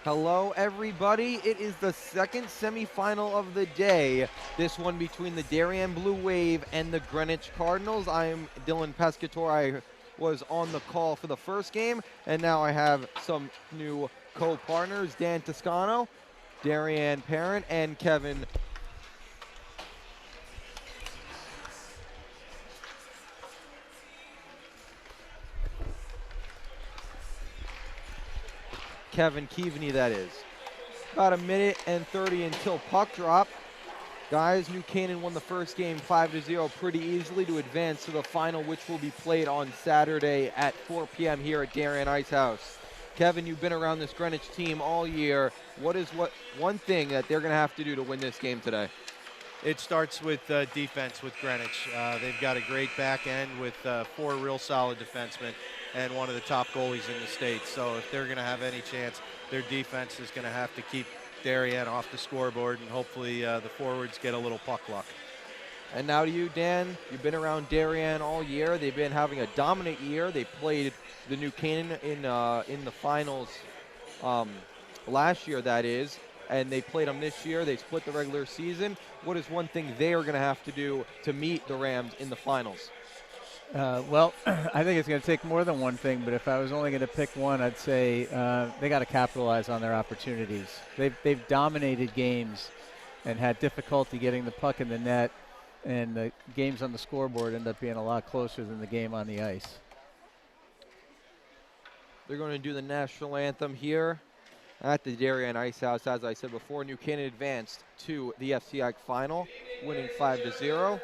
Hello, everybody. It is the second semifinal of the day. This one between the Darien Blue Wave and the Greenwich Cardinals. I am Dylan Pescator. I was on the call for the first game, and now I have some new co-partners, Dan Toscano, Darien Parent, and Kevin Keaveney, that is. About a minute and 30 until puck drop. Guys, New Canaan won the first game 5-0 pretty easily to advance to the final, which will be played on Saturday at 4 p.m. here at Darien Ice House. Kevin, you've been around this Greenwich team all year. What is one thing that they're going to have to do to win this game today? It starts with defense with Greenwich. They've got a great back end with four real solid defensemen and one of the top goalies in the state. So if they're going to have any chance, their defense is going to have to keep Darien off the scoreboard, and hopefully the forwards get a little puck luck. And now to you, Dan. You've been around Darien all year. They've been having a dominant year. They played the New Canaan in the finals last year, that is, and they played them this year. They split the regular season. What is one thing they are going to have to do to meet the Rams in the finals? Well, I think it's going to take more than one thing, but if I was only going to pick one, I'd say they got to capitalize on their opportunities. They've dominated games and had difficulty getting the puck in the net, and the games on the scoreboard end up being a lot closer than the game on the ice. They're going to do the national anthem here at the Darien Ice House. As I said before, New Canaan advanced to the FCIAC final, winning 5-0.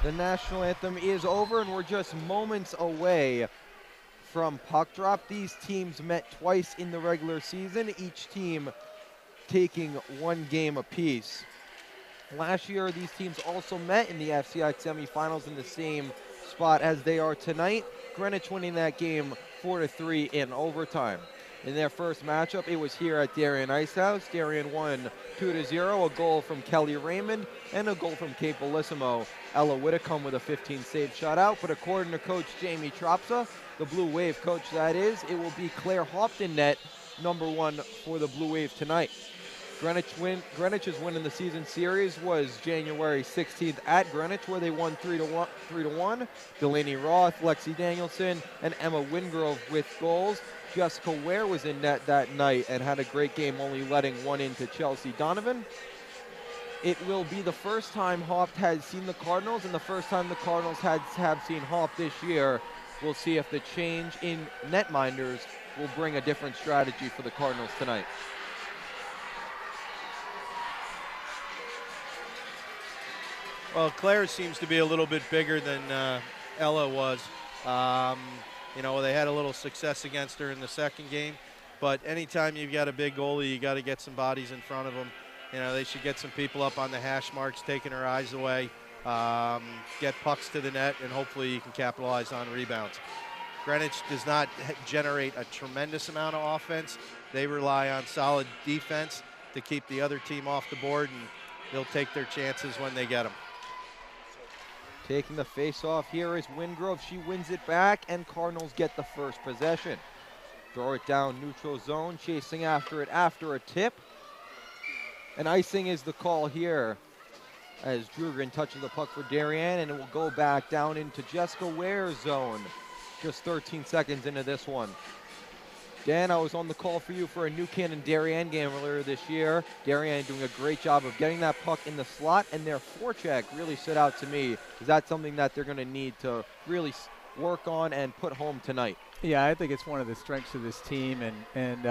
The national anthem is over, and we're just moments away from puck drop. These teams met twice in the regular season, each team taking one game apiece. Last year, these teams also met in the FCIAC semifinals in the same spot as they are tonight. Greenwich winning that game 4-3 in overtime. In their first matchup, it was here at Darien Ice House. Darien won 2-0, a goal from Kelly Raymond and a goal from Cape Bellissimo. Ella Whitcomb with a 15-save shutout, but according to Coach Jamie Tropsa, the Blue Wave coach that is, it will be Claire Hopton net, number one for the Blue Wave tonight. Greenwich's win in the season series was January 16th at Greenwich, where they won 3-1. Delaney Roth, Lexi Danielson, and Emma Wingrove with goals. Jessica Ware was in net that night and had a great game, only letting one in to Chelsea Donovan. It will be the first time Hop has seen the Cardinals and the first time the Cardinals have seen Hop this year. We'll see if the change in netminders will bring a different strategy for the Cardinals tonight. Well, Claire seems to be a little bit bigger than Ella was. You know, they had a little success against her in the second game, but anytime you've got a big goalie, you got to get some bodies in front of them. You know, they should get some people up on the hash marks, taking her eyes away, get pucks to the net, and hopefully you can capitalize on rebounds. Greenwich does not generate a tremendous amount of offense. They rely on solid defense to keep the other team off the board, and they'll take their chances when they get them. Taking the face-off here is Wingrove. She wins it back, and Cardinals get the first possession. Throw it down neutral zone, chasing after it after a tip. And icing is the call here as Drugan touches the puck for Darien, and it will go back down into Jessica Ware's zone. Just 13 seconds into this one. Dan, I was on the call for you for a New Canaan Darien game earlier this year. Darien doing a great job of getting that puck in the slot, and their forecheck really stood out to me. Is that something that they're going to need to really work on and put home tonight? Yeah, I think it's one of the strengths of this team, and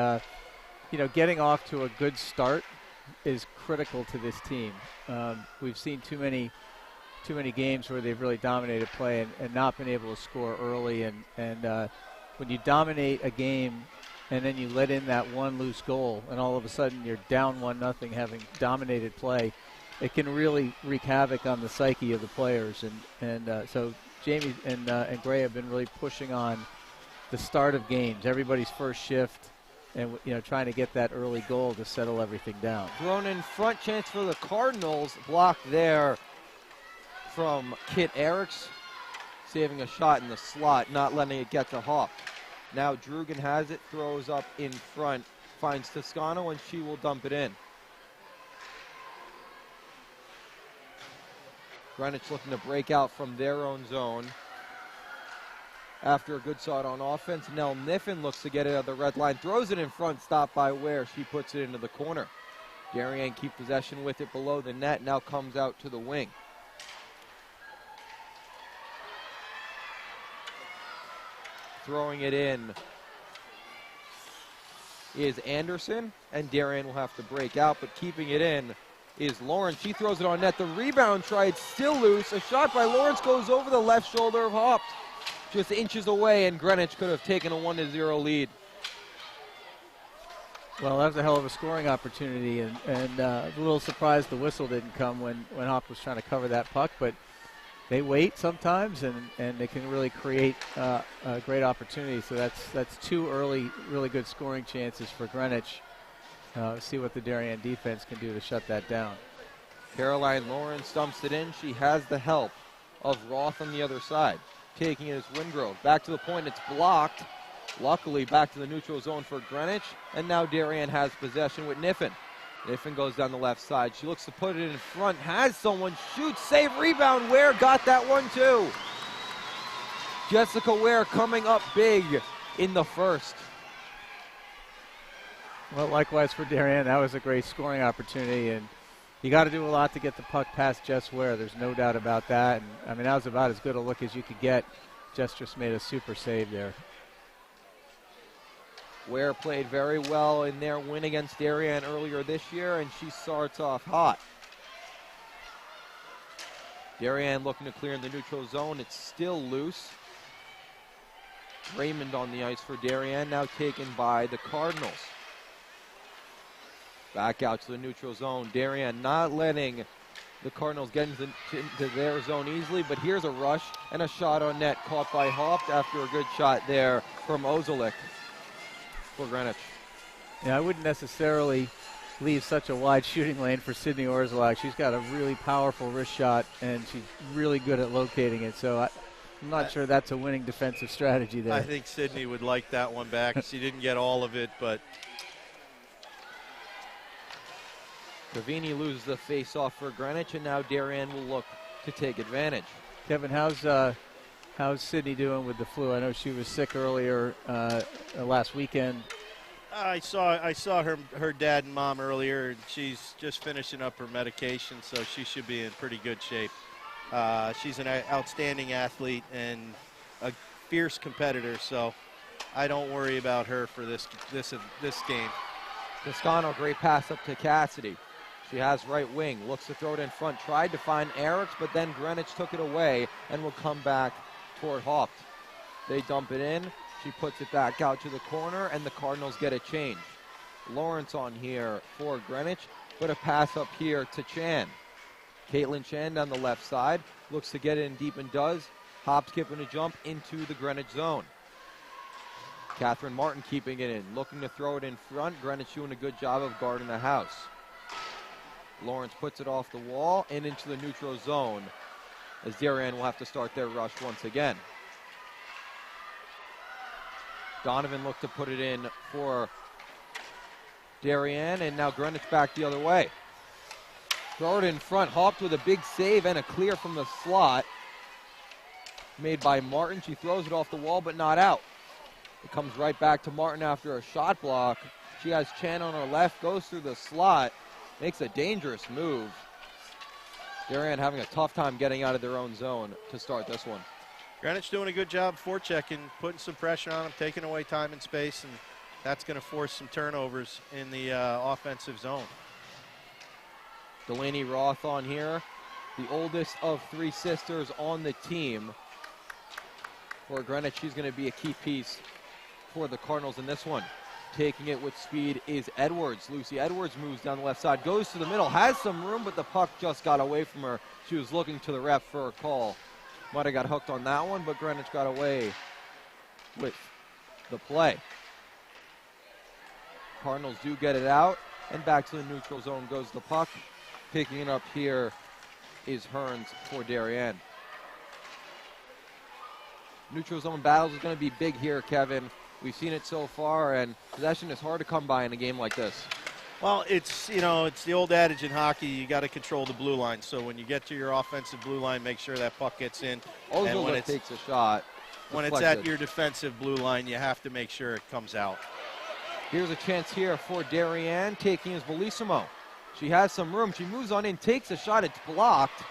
you know, getting off to a good start is critical to this team. We've seen too many games where they've really dominated play and not been able to score early, and when you dominate a game and then you let in that one loose goal and all of a sudden you're down 1-0 having dominated play, it can really wreak havoc on the psyche of the players, and so Jamie and Gray have been really pushing on the start of games, everybody's first shift, and you know, trying to get that early goal to settle everything down. Thrown in front, chance for the Cardinals, blocked there from Kit Eriks, saving a shot in the slot, not letting it get to Hawk. Now Drugan has it, throws up in front, finds Toscano, and she will dump it in. Greenwich looking to break out from their own zone. After a good shot on offense, Nell Niffen looks to get it at the red line, throws it in front, stopped by Ware. She puts it into the corner. Darien keep possession with it below the net, now comes out to the wing. Throwing it in is Anderson, and Darien will have to break out, but keeping it in is Lawrence. She throws it on net. The rebound tried, still loose. A shot by Lawrence goes over the left shoulder of Haupt. Just inches away, and Greenwich could have taken a 1-0 lead. Well, that was a hell of a scoring opportunity, and a little surprised the whistle didn't come when Haupt was trying to cover that puck, but they wait sometimes, and they can really create a great opportunity. So that's two early, really good scoring chances for Greenwich. See what the Darien defense can do to shut that down. Caroline Lawrence dumps it in. She has the help of Roth on the other side. Taking it is Wingrove. Back to the point, it's blocked. Luckily, back to the neutral zone for Greenwich. And now Darien has possession with Niffen. Niffen goes down the left side. She looks to put it in front. Has someone, shoots, save, rebound. Ware got that one too. Jessica Ware coming up big in the first. Well, likewise for Darien, that was a great scoring opportunity, and you got to do a lot to get the puck past Jess Ware. There's no doubt about that. And I mean, that was about as good a look as you could get. Jess just made a super save there. Ware played very well in their win against Darien earlier this year, and she starts off hot. Darien looking to clear in the neutral zone. It's still loose. Raymond on the ice for Darien, now taken by the Cardinals. Back out to the neutral zone. Darien not letting the Cardinals get into their zone easily, but here's a rush and a shot on net caught by Haupt after a good shot there from Ozelick for Greenwich. Yeah, I wouldn't necessarily leave such a wide shooting lane for Sydney Orzelak. She's got a really powerful wrist shot, and she's really good at locating it. So I'm not sure that's a winning defensive strategy there. I think Sydney would like that one back. She didn't get all of it, but Cavini loses the face-off for Greenwich, and now Darien will look to take advantage. Kevin, how's Sydney doing with the flu? I know she was sick earlier last weekend. I saw her dad and mom earlier, and she's just finishing up her medication, so she should be in pretty good shape. She's an outstanding athlete and a fierce competitor, so I don't worry about her for this game. Toscano, great pass up to Cassidy. She has right wing, looks to throw it in front, tried to find Eriks, but then Greenwich took it away and will come back toward Haupt. They dump it in. She puts it back out to the corner, and the Cardinals get a change. Lawrence on here for Greenwich, but a pass up here to Chan. Caitlin Chan down the left side, looks to get it in deep and does. Hop, skip, and a jump into the Greenwich zone. Catherine Martin keeping it in, looking to throw it in front. Greenwich doing a good job of guarding the house. Lawrence puts it off the wall and into the neutral zone, as Darien will have to start their rush once again. Donovan looked to put it in for Darien, and now Greenwich back the other way. Throw it in front, hopped with a big save and a clear from the slot. Made by Martin. She throws it off the wall, but not out. It comes right back to Martin after a shot block. She has Chan on her left, goes through the slot, makes a dangerous move. Darien having a tough time getting out of their own zone to start this one. Greenwich doing a good job forechecking, putting some pressure on them, taking away time and space, and that's going to force some turnovers in the offensive zone. Delaney Roth on here, the oldest of three sisters on the team. For Greenwich, she's going to be a key piece for the Cardinals in this one. Taking it with speed is Edwards. Lucy Edwards moves down the left side, goes to the middle, has some room, but the puck just got away from her. She was looking to the ref for a call. Might have got hooked on that one, but Greenwich got away with the play. Cardinals do get it out, and back to the neutral zone goes the puck. Picking it up here is Hearns for Darien. Neutral zone battles is going to be big here, Kevin. We've seen it so far, and possession is hard to come by in a game like this. Well, it's the old adage in hockey, you got to control the blue line. So when you get to your offensive blue line, make sure that puck gets in. And when it takes a shot. When it's at your defensive blue line, you have to make sure it comes out. Here's a chance here for Darien, taking is Bellissimo. She has some room. She moves on in, takes a shot. It's blocked,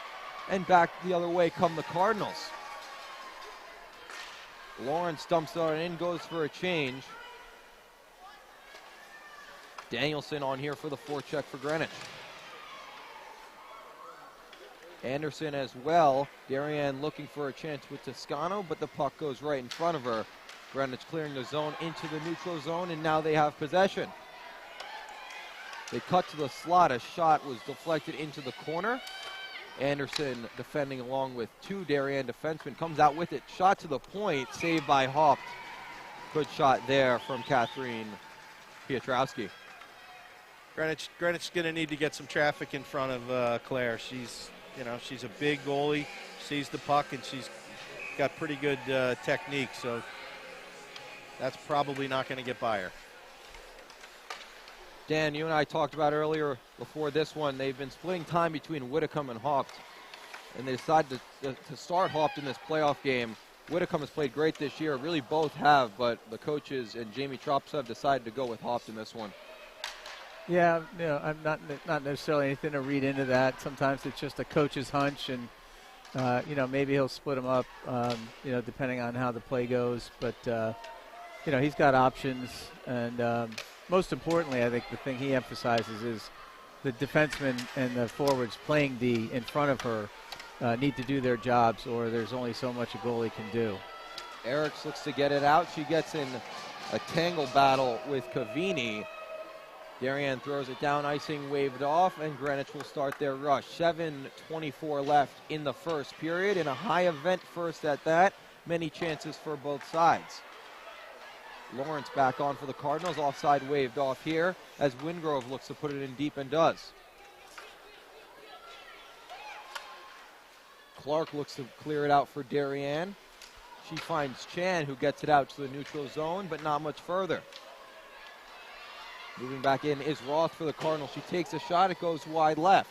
and back the other way come the Cardinals. Lawrence dumps it in, goes for a change. Danielson on here for the forecheck for Greenwich. Anderson as well. Darien looking for a chance with Toscano, but the puck goes right in front of her. Greenwich clearing the zone into the neutral zone, and now they have possession. They cut to the slot. A shot was deflected into the corner. Anderson defending along with two Darien defensemen. Comes out with it. Shot to the point. Saved by Haupt. Good shot there from Catherine Piotrowski. Greenwich going to need to get some traffic in front of Claire. She's a big goalie. Sees the puck, and she's got pretty good technique. So that's probably not going to get by her. Dan, you and I talked about earlier before this one, they've been splitting time between Whitcomb and Haupt, and they decided to start Haupt in this playoff game. Whitcomb has played great this year. Really both have, but the coaches and Jamie Trops have decided to go with Haupt in this one. Yeah, I'm not necessarily anything to read into that. Sometimes it's just a coach's hunch, and maybe he'll split them up, depending on how the play goes. But he's got options, and most importantly, I think the thing he emphasizes is the defensemen and the forwards playing D in front of her need to do their jobs, or there's only so much a goalie can do. Eriks looks to get it out. She gets in a tangle battle with Cavini. Darien throws it down, icing waved off, and Greenwich will start their rush. 7:24 left in the first period, in a high event first at that. Many chances for both sides. Lawrence back on for the Cardinals. Offside waved off here as Wingrove looks to put it in deep and does. Clark looks to clear it out for Darien. She finds Chan, who gets it out to the neutral zone, but not much further. Moving back in is Roth for the Cardinals. She takes a shot. It goes wide left.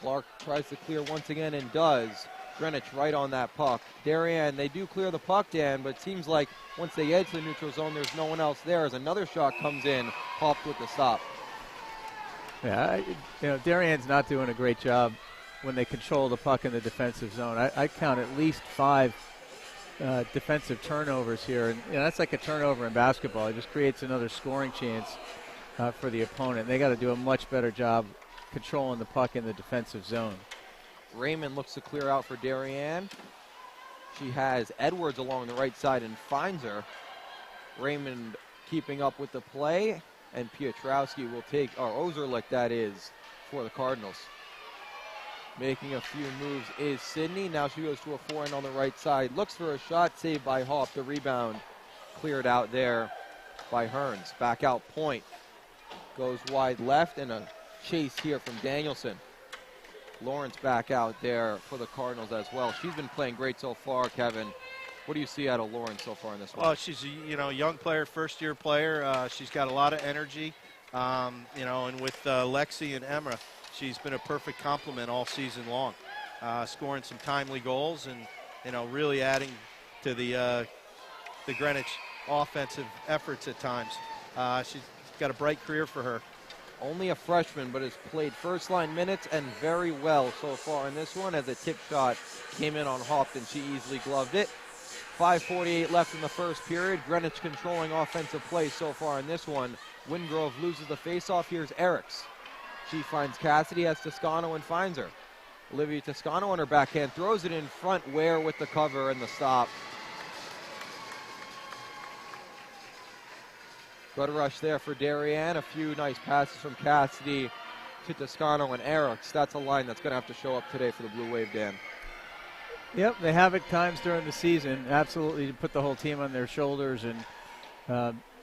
Clark tries to clear once again and does. Greenwich right on that puck. Darien, they do clear the puck, Dan, but it seems like once they get to the neutral zone, there's no one else there as another shot comes in, Haupt with the stop. Yeah, Darien's not doing a great job when they control the puck in the defensive zone. I count at least 5 defensive turnovers here, and that's like a turnover in basketball. It just creates another scoring chance for the opponent. They got to do a much better job controlling the puck in the defensive zone. Raymond looks to clear out for Darien. She has Edwards along the right side and finds her. Raymond keeping up with the play, and Piotrowski will take, or Ozerlik that is, for the Cardinals. Making a few moves is Sydney. Now she goes to a forehand on the right side. Looks for a shot, saved by Hoff. The rebound cleared out there by Hearns. Back out point. Goes wide left, and a chase here from Danielson. Lawrence back out there for the Cardinals as well. She's been playing great so far, Kevin. What do you see out of Lawrence so far in this one? Well, she's a young player, first-year player. She's got a lot of energy, and with Lexi and Emma, she's been a perfect complement all season long, scoring some timely goals and really adding to the Greenwich offensive efforts at times. She's got a bright career for her. Only a freshman, but has played first-line minutes and very well so far in this one, as a tip shot came in on Hopton. She easily gloved it. 5:48 left in the first period. Greenwich controlling offensive play so far in this one. Wingrove loses the faceoff. Here's Eriks. She finds Cassidy, has Toscano, and finds her. Olivia Toscano on her backhand, throws it in front. Ware with the cover and the stop. Good rush there for Darien. A few nice passes from Cassidy to Toscano and Eriks. That's a line that's going to have to show up today for the Blue Wave, Dan. Yep, they have at times during the season. Absolutely, to put the whole team on their shoulders, and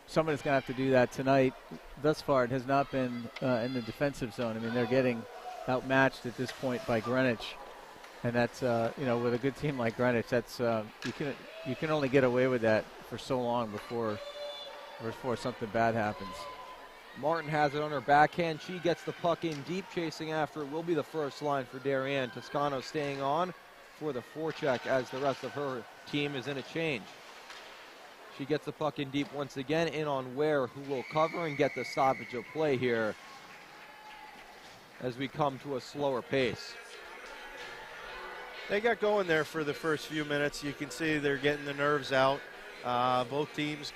somebody's going to have to do that tonight. Thus far, it has not been in the defensive zone. I mean, they're getting outmatched at this point by Greenwich, and that's with a good team like Greenwich, that's you can only get away with that for so long before something bad happens. Martin has it on her backhand. She gets the puck in deep. Chasing after it will be the first line for Darien. Toscano staying on for the forecheck as the rest of her team is in a change. She gets the puck in deep once again, in on Ware, who will cover and get the stoppage of play here as we come to a slower pace. They got going there for the first few minutes. You can see they're getting the nerves out. Both teams,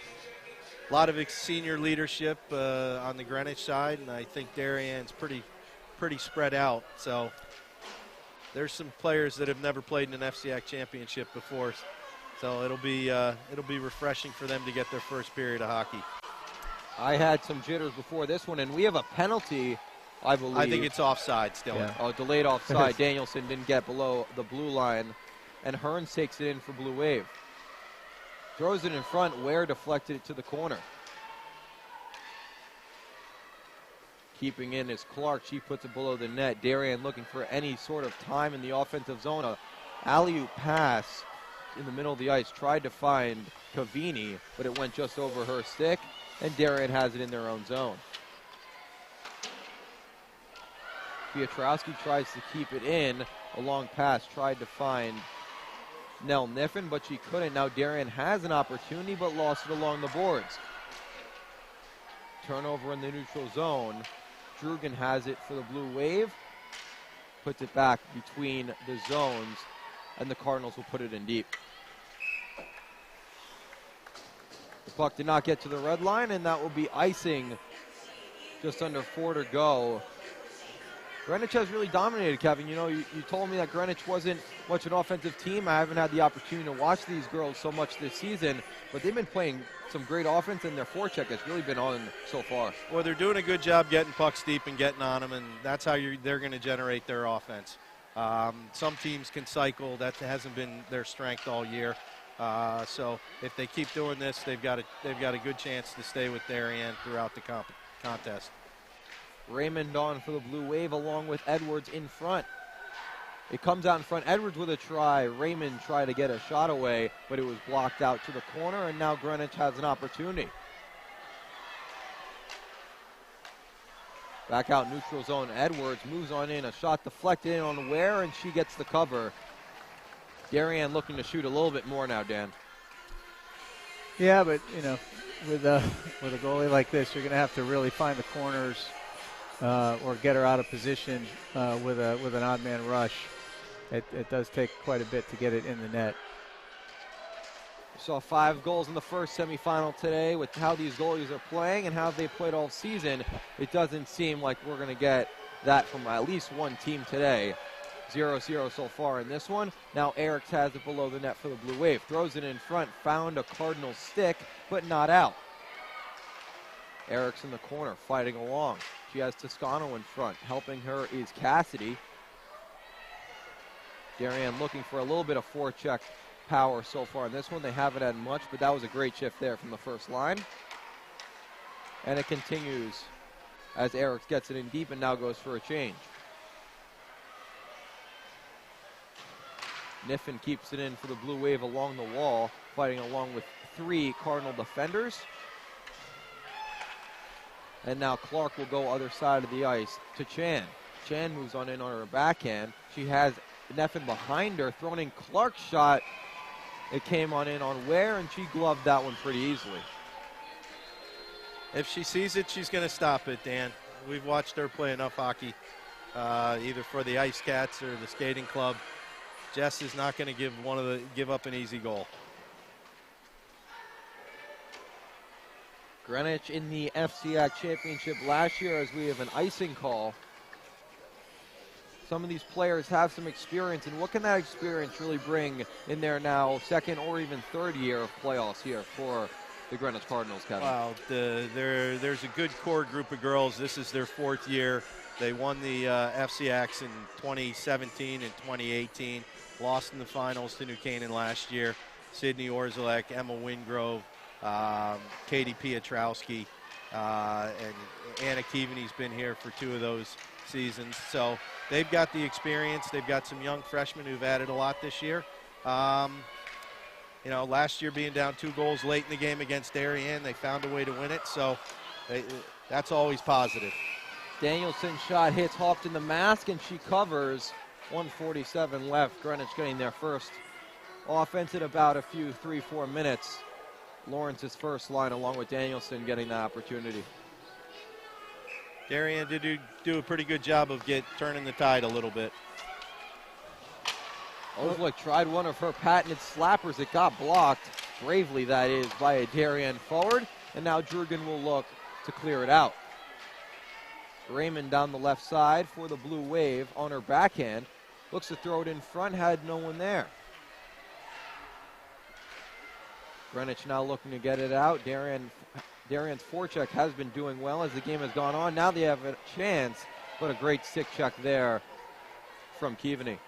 a lot of senior leadership on the Greenwich side, and I think Darien's pretty spread out. So there's some players that have never played in an FCIAC championship before, so it'll be refreshing for them to get their first period of hockey. I had some jitters before this one, and we have a penalty, I believe. I think it's offside still. Yeah. Oh, delayed offside. Danielson didn't get below the blue line, and Hearns takes it in for Blue Wave. Throws it in front. Ware deflected it to the corner. Keeping in is Clark. She puts it below the net. Darien looking for any sort of time in the offensive zone. A alley-oop pass in the middle of the ice. Tried to find Cavini, but it went just over her stick, and Darien has it in their own zone. Piotrowski tries to keep it in. A long pass tried to find Nell Niffen, but she couldn't. Now Darien has an opportunity, but lost it along the boards. Turnover in the neutral zone. Drugan has it for the Blue Wave. Puts it back between the zones, and the Cardinals will put it in deep. The puck did not get to the red line, and that will be icing. Just under 4 to go. Greenwich has really dominated, Kevin. You know, you told me that Greenwich wasn't much an offensive team. I haven't had the opportunity to watch these girls so much this season, but they've been playing some great offense, and their forecheck has really been on so far. Well, they're doing a good job getting pucks deep and getting on them, and that's how they're going to generate their offense. Some teams can cycle. That hasn't been their strength all year. So if they keep doing this, they've got a good chance to stay with Darien throughout the contest. Raymond on for the Blue Wave along with Edwards in front. It comes out in front. Edwards with a try. Raymond tried to get a shot away, but it was blocked out to the corner, and now Greenwich has an opportunity. Back out neutral zone. Edwards moves on in. A shot deflected in on Ware, and she gets the cover. Darien looking to shoot a little bit more now, Dan. Yeah, but, with a goalie like this, you're going to have to really find the corners or get her out of position with an odd man rush. It does take quite a bit to get it in the net. We saw 5 goals in the first semifinal today. With how these goalies are playing and how they played all season, it doesn't seem like we're going to get that from at least one team today. 0-0 so far in this one. Now Eriks has it below the net for the Blue Wave. Throws it in front, found a Cardinal stick, but not out. Eriks in the corner, fighting along. She has Toscano in front. Helping her is Cassidy. Darien looking for a little bit of forecheck power so far in this one. They haven't had much, but that was a great shift there from the first line. And it continues as Eriks gets it in deep and now goes for a change. Niffen keeps it in for the Blue Wave along the wall, fighting along with 3 Cardinal defenders. And now Clark will go other side of the ice to Chan. Chan moves on in on her backhand. She has Niffen behind her, throwing in Clark's shot. It came on in on Ware, and she gloved that one pretty easily. If she sees it, she's going to stop it, Dan. We've watched her play enough hockey, either for the Ice Cats or the skating club. Jess is not going to give up an easy goal. Greenwich in the FCIAC championship last year, as we have an icing call. Some of these players have some experience, and what can that experience really bring in their now second or even third year of playoffs here for the Greenwich Cardinals, Kevin? Wow, there's a good core group of girls. This is their 4th year. They won the FCIACs in 2017 and 2018, lost in the finals to New Canaan last year. Sydney Orzelek, Emma Wingrove, Katie Piotrowski, and Anna Keaveney's been here for 2 of those seasons. So they've got the experience. They've got some young freshmen who've added a lot this year. You know, last year being down 2 goals late in the game against Darien, they found a way to win it. So that's always positive. Danielson's shot hits Haupt in the mask, and she covers. 1:47 left. Greenwich getting their first offense in about a few 3-4 minutes. Lawrence's first line along with Danielson getting the opportunity. Darien did do a pretty good job of turning the tide a little bit. Oslick tried one of her patented slappers. It got blocked, bravely that is, by a Darien forward. And now Drugan will look to clear it out. Raymond down the left side for the Blue Wave on her backhand. Looks to throw it in front, had no one there. Greenwich now looking to get it out. Darien's forecheck has been doing well as the game has gone on. Now they have a chance, but a great stick check there from Keaveney.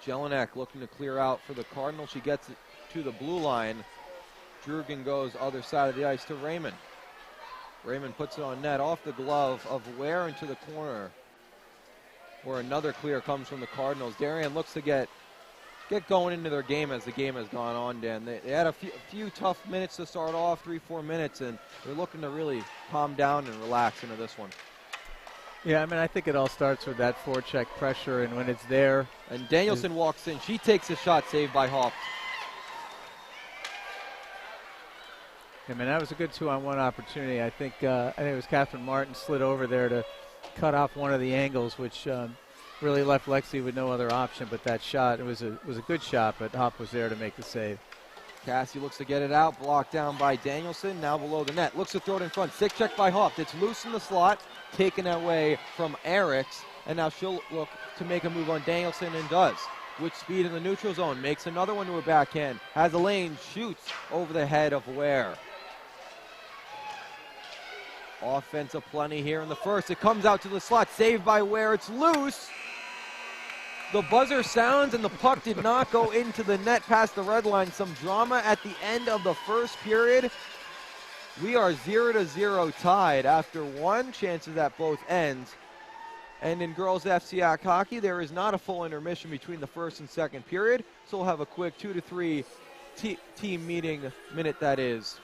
Jelinek looking to clear out for the Cardinals. She gets it to the blue line. Drugan goes other side of the ice to Raymond. Raymond puts it on net off the glove of Ware into the corner, where another clear comes from the Cardinals. Darien looks to get going into their game as the game has gone on, Dan. They had a few tough minutes to start off, 3-4 minutes, and they're looking to really calm down and relax into this one. Yeah, I mean, I think it all starts with that forecheck pressure, and when it's there. And Danielson walks in. She takes a shot saved by Haupt. I mean, that was a good 2-on-1 opportunity. I think it was Catherine Martin slid over there to cut off one of the angles, which really left Lexi with no other option. But that shot, it was a good shot, but Haupt was there to make the save. Cassie looks to get it out, blocked down by Danielson, now below the net. Looks to throw it in front. Stick check by Haupt. It's loose in the slot, taken away from Eriks, and now she'll look to make a move on Danielson and does. With speed in the neutral zone, makes another one to her backhand. Has a lane, shoots over the head of Ware. Offensive plenty here in the first. It comes out to the slot, saved by Ware. It's loose. The buzzer sounds, and the puck did not go into the net past the red line. Some drama at the end of the first period. We are 0-0 tied after one. Chances at both ends. And in girls FCIAC hockey, there is not a full intermission between the first and second period. So we'll have a quick 2 to 3 team meeting minute, that is,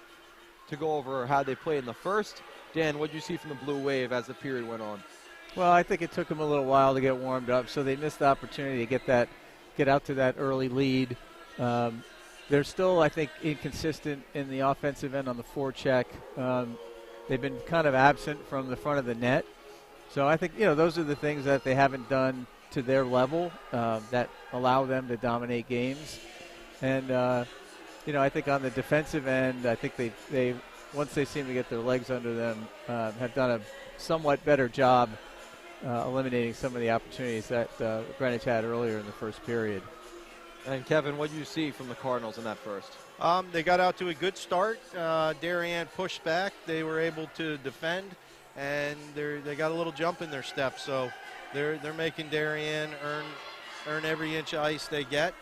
to go over how they played in the first. Dan, what did you see from the Blue Wave as the period went on? Well, I think it took them a little while to get warmed up, so they missed the opportunity to get out to that early lead. They're still, I think, inconsistent in the offensive end on the forecheck. They've been kind of absent from the front of the net. So I think, those are the things that they haven't done to their level that allow them to dominate games. And, I think on the defensive end, I think they once they seem to get their legs under them, have done a somewhat better job eliminating some of the opportunities that Greenwich had earlier in the first period. And Kevin, what do you see from the Cardinals in that first? They got out to a good start. Darien pushed back. They were able to defend, and they got a little jump in their step. So they're making Darien earn every inch of ice they get.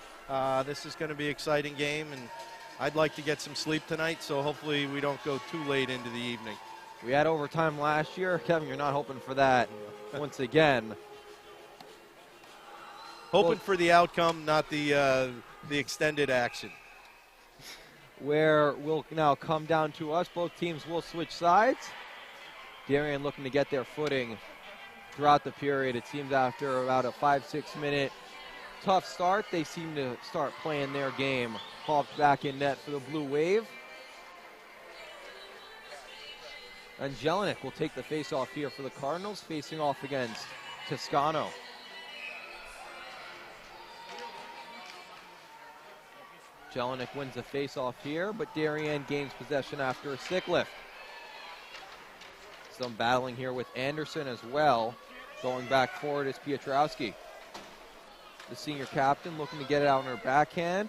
This is going to be an exciting game, and I'd like to get some sleep tonight, so hopefully we don't go too late into the evening. We had overtime last year. Kevin, you're not hoping for that once again. Hoping for the outcome, not the extended action. Where will now come down to us. Both teams will switch sides. Darien looking to get their footing throughout the period. It seems after about a 5-6 minute tough start, they seem to start playing their game. Popped back in net for the Blue Wave. And Jelinek will take the face-off here for the Cardinals, facing off against Toscano. Jelinek wins the face-off here, but Darien gains possession after a stick lift. Some battling here with Anderson as well. Going back forward is Piotrowski. The senior captain looking to get it out on her backhand.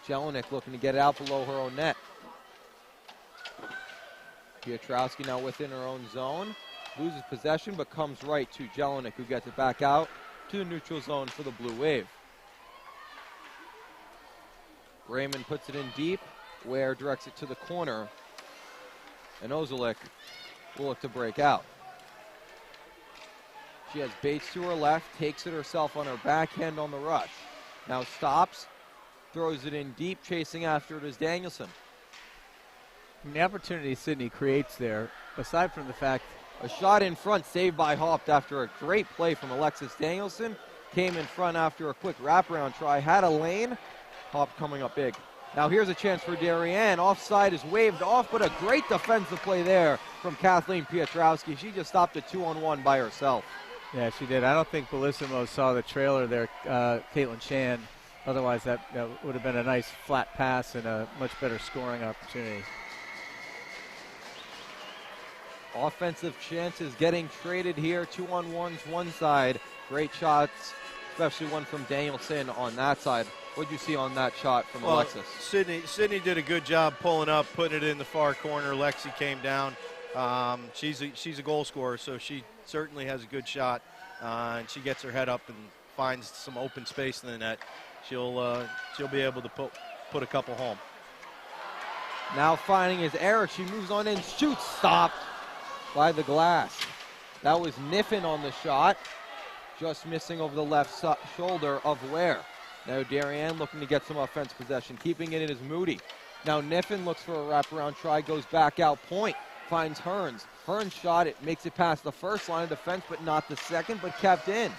Jelinek looking to get it out below her own net. Piotrowski now within her own zone. Loses possession, but comes right to Jelinek, who gets it back out to the neutral zone for the Blue Wave. Raymond puts it in deep. Ware directs it to the corner. And Ozelik will look to break out. She has Bates to her left, takes it herself on her backhand on the rush. Now stops, throws it in deep, chasing after it is Danielson. And the opportunity Sydney creates there, aside from the fact a shot in front saved by Haupt after a great play from Alexis Danielson. Came in front after a quick wraparound try, had a lane. Haupt coming up big. Now here's a chance for Darien. Offside is waved off, but a great defensive play there from Kathleen Piotrowski. She just stopped a 2-on-1 by herself. Yeah, she did. I don't think Bellissimo saw the trailer there, Caitlin Chan. Otherwise, that would have been a nice flat pass and a much better scoring opportunity. Offensive chances getting traded here. 2-on-1s one side. Great shots, especially one from Danielson on that side. What did you see on that shot from Alexis? Sydney did a good job pulling up, putting it in the far corner. Lexi came down. She's a goal scorer, so she certainly has a good shot. And she gets her head up and finds some open space in the net. She'll be able to put a couple home. Now finding his Eric. She moves on in, shoots, stopped by the glass. That was Niffen on the shot, just missing over the left shoulder of Ware. Now Darien looking to get some offense possession. Keeping it in is Moody. Now Niffen looks for a wraparound try, goes back out point, finds Hearns. Hearns shot it, makes it past the first line of defense, but not the second, but kept in.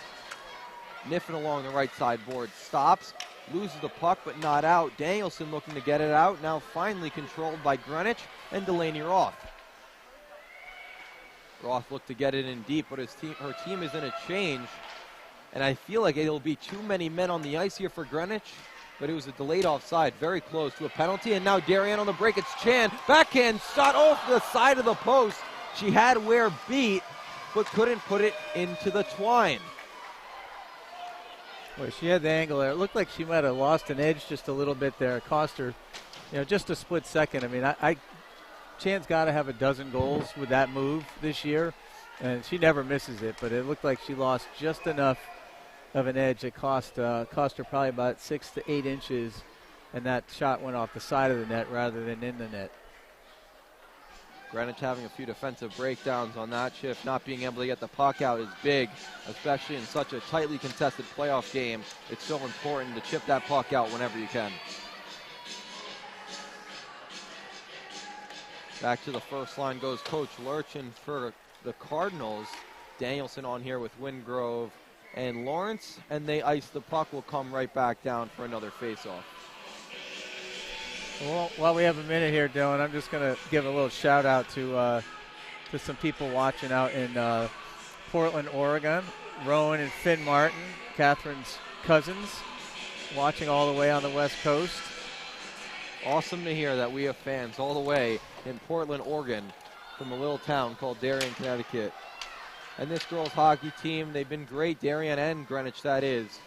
Niffen along the right side board, stops, loses the puck, but not out. Danielson looking to get it out, now finally controlled by Greenwich and Delaney Roth. Roth looked to get it in deep, but her team is in a change. And I feel like it'll be too many men on the ice here for Greenwich, but it was a delayed offside, very close to a penalty. And now Darien on the break, it's Chan. Backhand shot off the side of the post. She had Ware beat, but couldn't put it into the twine. Well, she had the angle there. It looked like she might have lost an edge just a little bit there. It cost her, just a split second. I mean, Chan's got to have a dozen goals with that move this year, and she never misses it. But it looked like she lost just enough of an edge. It cost her probably about 6 to 8 inches, and that shot went off the side of the net rather than in the net. Greenwich having a few defensive breakdowns on that shift. Not being able to get the puck out is big, especially in such a tightly contested playoff game. It's so important to chip that puck out whenever you can. Back to the first line goes Coach Lurchin for the Cardinals. Danielson on here with Wingrove and Lawrence, and they ice the puck. Will come right back down for another faceoff. Well, while we have a minute here, Dylan, I'm just going to give a little shout out to some people watching out in Portland, Oregon. Rowan and Finn Martin, Catherine's cousins, watching all the way on the West Coast. Awesome to hear that we have fans all the way in Portland, Oregon from a little town called Darien, Connecticut. And this girls hockey team, they've been great, Darien and Greenwich, that is.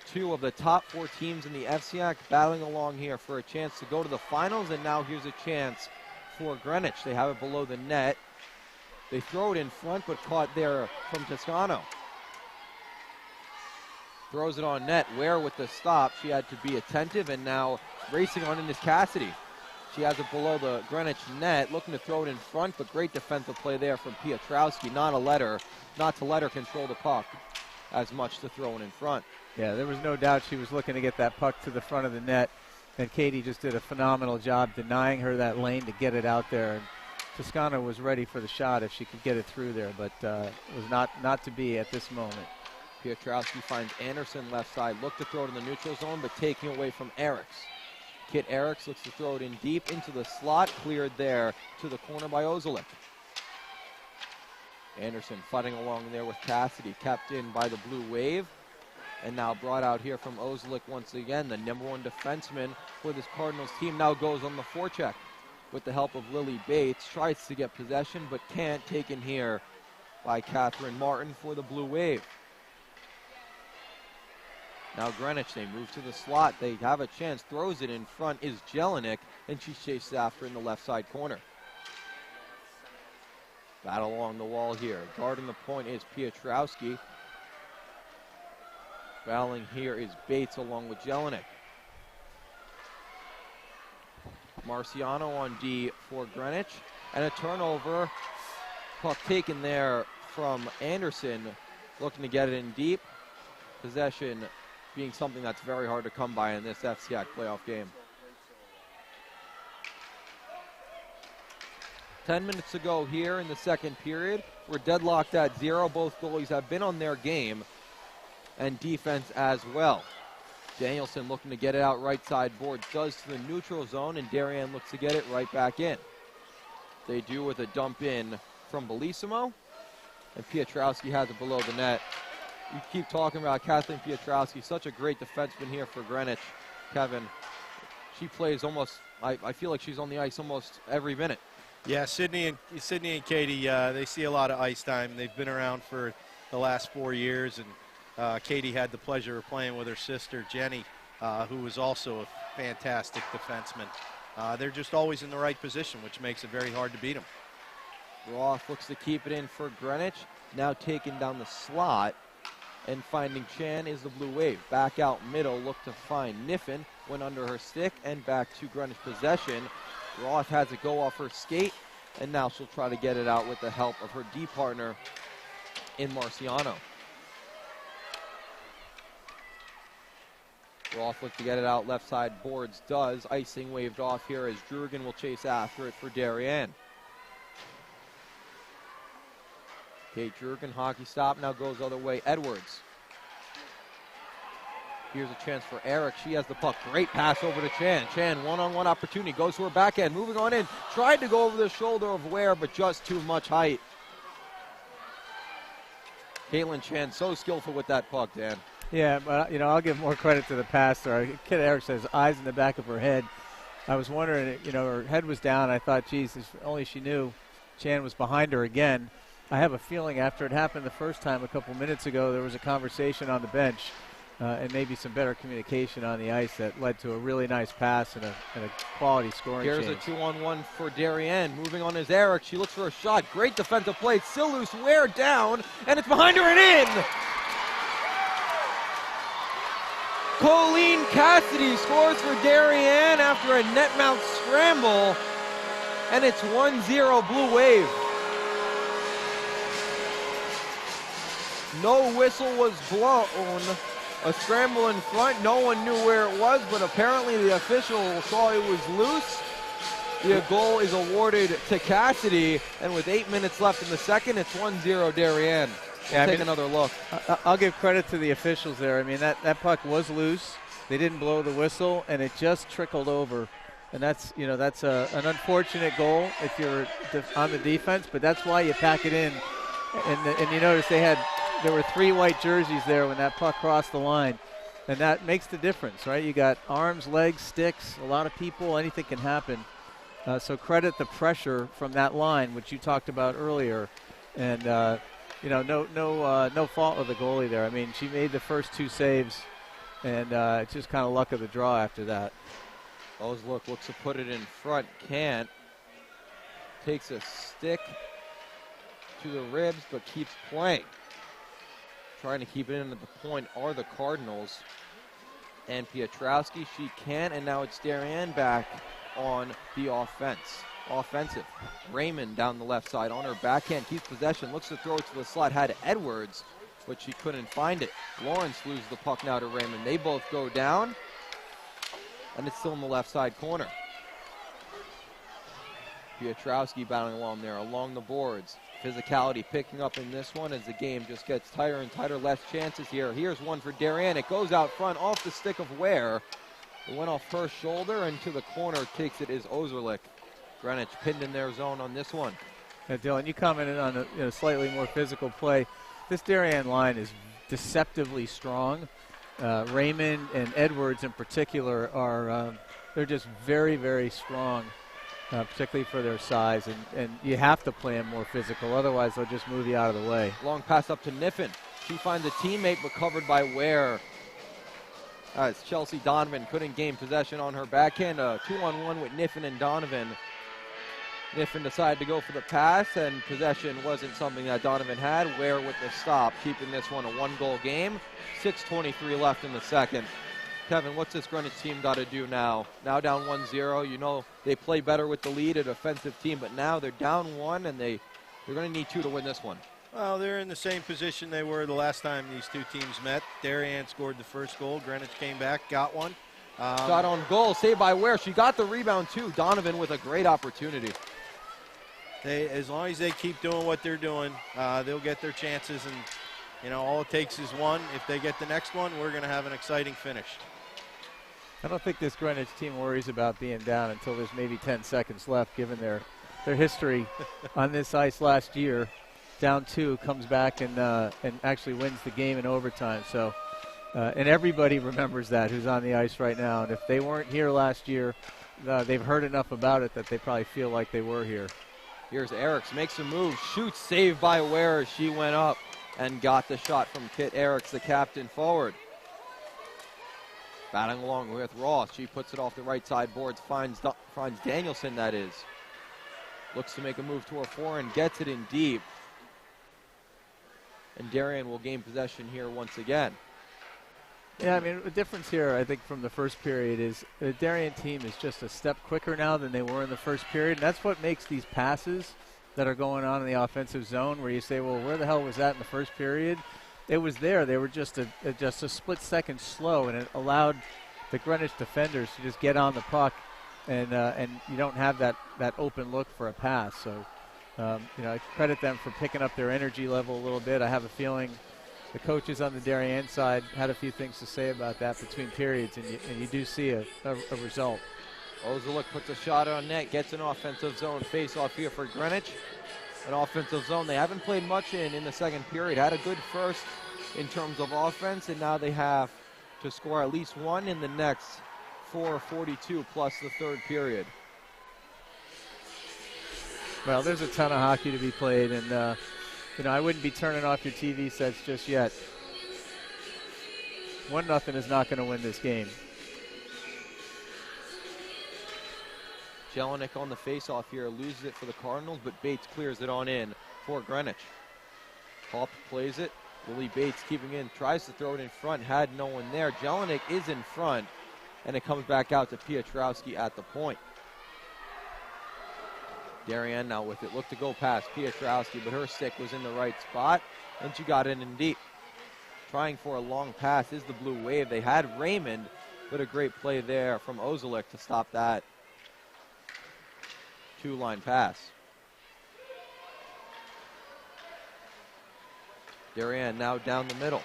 2 of the top 4 teams in the FCIAC battling along here for a chance to go to the finals, and now here's a chance for Greenwich. They have it below the net. They throw it in front, but caught there from Toscano. Throws it on net. Ware with the stop. She had to be attentive, and now racing on in is Cassidy. She has it below the Greenwich net, looking to throw it in front, but great defensive play there from Piotrowski. Not to let her control the puck as much to throw it in front. Yeah, there was no doubt she was looking to get that puck to the front of the net, and Katie just did a phenomenal job denying her that lane to get it out there. And Toscano was ready for the shot if she could get it through there, but it was not to be at this moment. Piotrowski finds Anderson left side, looked to throw it in the neutral zone, but taking away from Eriks. Kit Eriks looks to throw it in deep into the slot, cleared there to the corner by Ozelik. Anderson fighting along there with Cassidy, kept in by the Blue Wave, and now brought out here from Ozelik once again. The #1 defenseman for this Cardinals team now goes on the forecheck with the help of Lily Bates, tries to get possession, but can't, taken here by Catherine Martin for the Blue Wave. Now Greenwich, they move to the slot. They have a chance. Throws it in front is Jelinek, and she chases after in the left side corner. Battle along the wall here. Guarding the point is Piotrowski. Battling here is Bates along with Jelinek. Marciano on D for Greenwich. And a turnover. Puck taken there from Anderson. Looking to get it in deep. Possession being something that's very hard to come by in this FCIAC playoff game. 10 minutes to go here in the second period. We're deadlocked at 0. Both goalies have been on their game, and defense as well. Danielson looking to get it out right side board, does to the neutral zone, and Darien looks to get it right back in. They do with a dump in from Bellissimo, and Piotrowski has it below the net. You keep talking about Kathleen Piotrowski, such a great defenseman here for Greenwich, Kevin. She plays almost, I feel like she's on the ice almost every minute. Yeah, Sydney and Katie, they see a lot of ice time. They've been around for the last 4 years, and Katie had the pleasure of playing with her sister, Jenny, who was also a fantastic defenseman. They're just always in the right position, which makes it very hard to beat them. Roth looks to keep it in for Greenwich, now taking down the slot. And finding Chan is the Blue Wave. Back out middle, look to find Niffen. Went under her stick and back to Greenwich possession. Roth has it go off her skate, and now she'll try to get it out with the help of her D partner in Marciano. Roth look to get it out left side boards, does. Icing waved off here as Jurgen will chase after it for Darien. Kate Jurgen, hockey stop, now goes other way. Edwards. Here's a chance for Eric. She has the puck. Great pass over to Chan. Chan, one-on-one opportunity. Goes to her backhand. Moving on in. Tried to go over the shoulder of Ware, but just too much height. Caitlin Chan, so skillful with that puck, Dan. Yeah, but, I'll give more credit to the passer. Kid Eric says eyes in the back of her head. I was wondering, her head was down. I thought, geez, if only she knew Chan was behind her again. I have a feeling after it happened the first time a couple minutes ago, there was a conversation on the bench and maybe some better communication on the ice that led to a really nice pass and a quality scoring Here's change. a 2-on-1 for Darien. Moving on is Eric. She looks for a shot. Great defensive play. Still loose. Ware down, and it's behind her and in. Colleen Cassidy scores for Darien after a net mount scramble, and it's 1-0 Blue Wave. No whistle was blown. A scramble in front. No one knew where it was, but apparently the official saw it was loose. The goal is awarded to Cassidy, and with 8 minutes left in the second, it's 1-0 Darien. We'll take another look. I'll give credit to the officials there. I mean, that puck was loose. They didn't blow the whistle, and it just trickled over. And that's an unfortunate goal if you're on the defense, but that's why you pack it in. And you notice there were 3 white jerseys there when that puck crossed the line. And that makes the difference, right? You got arms, legs, sticks, a lot of people, anything can happen. So credit the pressure from that line, which you talked about earlier. And, no fault of the goalie there. I mean, she made the first 2 saves, and it's just kind of luck of the draw after that. Ozlick looks to put it in front, can't. Takes a stick to the ribs, but keeps playing. Trying to keep it in at the point are the Cardinals. And Piotrowski, she can, and now it's Darien back on the offensive. Raymond down the left side on her backhand, keeps possession, looks to throw it to the slot, had Edwards, but she couldn't find it. Lawrence loses the puck now to Raymond. They both go down, and it's still in the left side corner. Piotrowski battling along there, along the boards. Physicality picking up in this one as the game just gets tighter and tighter. Less chances here. Here's one for Darien. It goes out front off the stick of Ware. It went off her shoulder, and to the corner takes it is Ozerlik. Greenwich pinned in their zone on this one. Dylan, you commented on a slightly more physical play. This Darien line is deceptively strong. Raymond and Edwards in particular are they're just very, very strong. Particularly for their size, and you have to play them more physical, otherwise they'll just move you out of the way. Long pass up to Niffen. She finds a teammate, but covered by Ware. As Chelsea Donovan couldn't gain possession on her backhand. A 2-on-1 with Niffen and Donovan. Niffen decided to go for the pass, and possession wasn't something that Donovan had. Ware with the stop, keeping this one a 1-goal game. 6:23 left in the second. Kevin, what's this Greenwich team got to do now? Now down 1-0. You know they play better with the lead, an offensive team, but now they're down 1, and they're going to need 2 to win this one. Well, they're in the same position they were the last time these 2 teams met. Darien scored the first goal. Greenwich came back, got one. Shot on goal, saved by Ware. She got the rebound, too. Donovan with a great opportunity. As long as they keep doing what they're doing, they'll get their chances, and all it takes is one. If they get the next one, we're going to have an exciting finish. I don't think this Greenwich team worries about being down until there's maybe 10 seconds left, given their history on this ice last year. Down 2, comes back and actually wins the game in overtime. So, and everybody remembers that who's on the ice right now. And if they weren't here last year, they've heard enough about it that they probably feel like they were here. Here's Eriks, makes a move, shoots, saved by Ware as she went up and got the shot from Kit Eriks, the captain, forward. Battling along with Ross. She puts it off the right side boards, finds Danielson, that is. Looks to make a move to her forehand, gets it in deep. And Darien will gain possession here once again. Yeah, I mean, the difference here, I think, from the first period is the Darien team is just a step quicker now than they were in the first period. And that's what makes these passes that are going on in the offensive zone where you say, well, where the hell was that in the first period? It was there. They were just a split second slow, and it allowed the Greenwich defenders to just get on the puck, and you don't have that open look for a pass. So, I credit them for picking up their energy level a little bit. I have a feeling the coaches on the Darien side had a few things to say about that between periods, and you do see a result. Ozerlik puts a shot on net, gets an offensive zone face-off here for Greenwich. An offensive zone they haven't played much in the second period. Had a good first in terms of offense, and now they have to score at least 1 in the next 4:42 plus the third period. Well, there's a ton of hockey to be played, and I wouldn't be turning off your TV sets just yet. 1-0 is not going to win this game. Jelinek on the face-off here, loses it for the Cardinals, but Bates clears it on in for Greenwich. Haupt plays it. Lily Bates keeping in, tries to throw it in front, had no one there. Jelinek is in front, and it comes back out to Piotrowski at the point. Darien now with it, looked to go past Piotrowski, but her stick was in the right spot, and she got it in deep. Trying for a long pass is the Blue Wave. They had Raymond, but a great play there from Ozerlik to stop that 2-line pass. Darien now down the middle.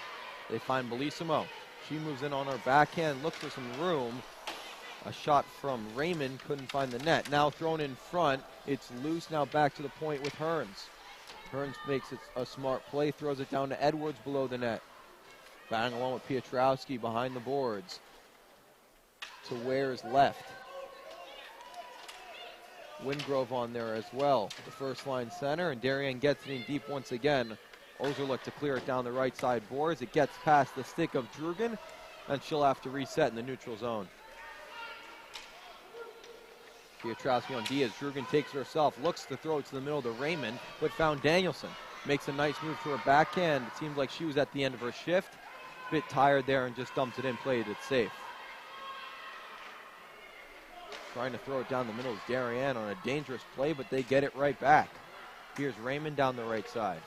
They find Bellissimo. She moves in on her backhand, looks for some room. A shot from Raymond, couldn't find the net. Now thrown in front. It's loose, now back to the point with Hearns. Hearns makes it a smart play, throws it down to Edwards below the net. Battling along with Piotrowski behind the boards. To Ware's left. Wingrove on there as well. The first line center, and Darien gets it in deep once again. Ozerlich to clear it down the right side boards. It gets past the stick of Drugan, and she'll have to reset in the neutral zone. Piotrowski on Diaz. Drugan takes it herself, looks to throw it to the middle to Raymond, but found Danielson. Makes a nice move to her backhand. It seemed like she was at the end of her shift. Bit tired there and just dumped it in, played it safe. Trying to throw it down the middle is Darien on a dangerous play, but they get it right back. Here's Raymond down the right side.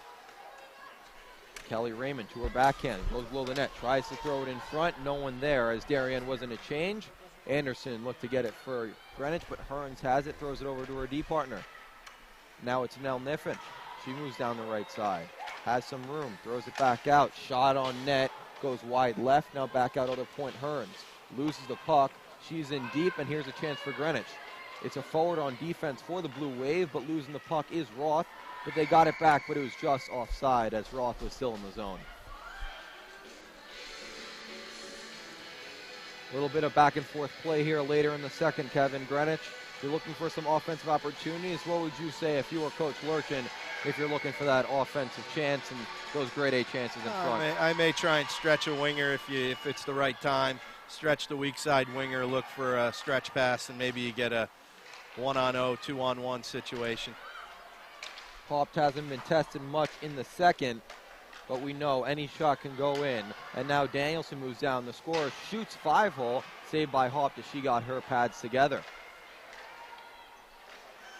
Kelly Raymond to her backhand, goes below the net, tries to throw it in front, no one there as Darien wasn't a change. Anderson looked to get it for Greenwich, but Hearns has it, throws it over to her D partner. Now it's Nell Niffen. She moves down the right side, has some room, throws it back out, shot on net, goes wide left, now back out other point Hearns. Loses the puck, she's in deep, and here's a chance for Greenwich. It's a forward on defense for the Blue Wave, but losing the puck is Roth, but they got it back, but it was just offside as Roth was still in the zone. A little bit of back and forth play here later in the second, Kevin. Greenwich, you're looking for some offensive opportunities. What would you say if you were Coach Lurchin, if you're looking for that offensive chance and those grade A chances in front? I may try and stretch a winger if it's the right time. Stretch the weak side winger, look for a stretch pass, and maybe you get a 1-on-0, 2-on-1 situation. Haupt hasn't been tested much in the second, but we know any shot can go in. And now Danielson moves down. The scorer shoots 5-hole, saved by Haupt as she got her pads together.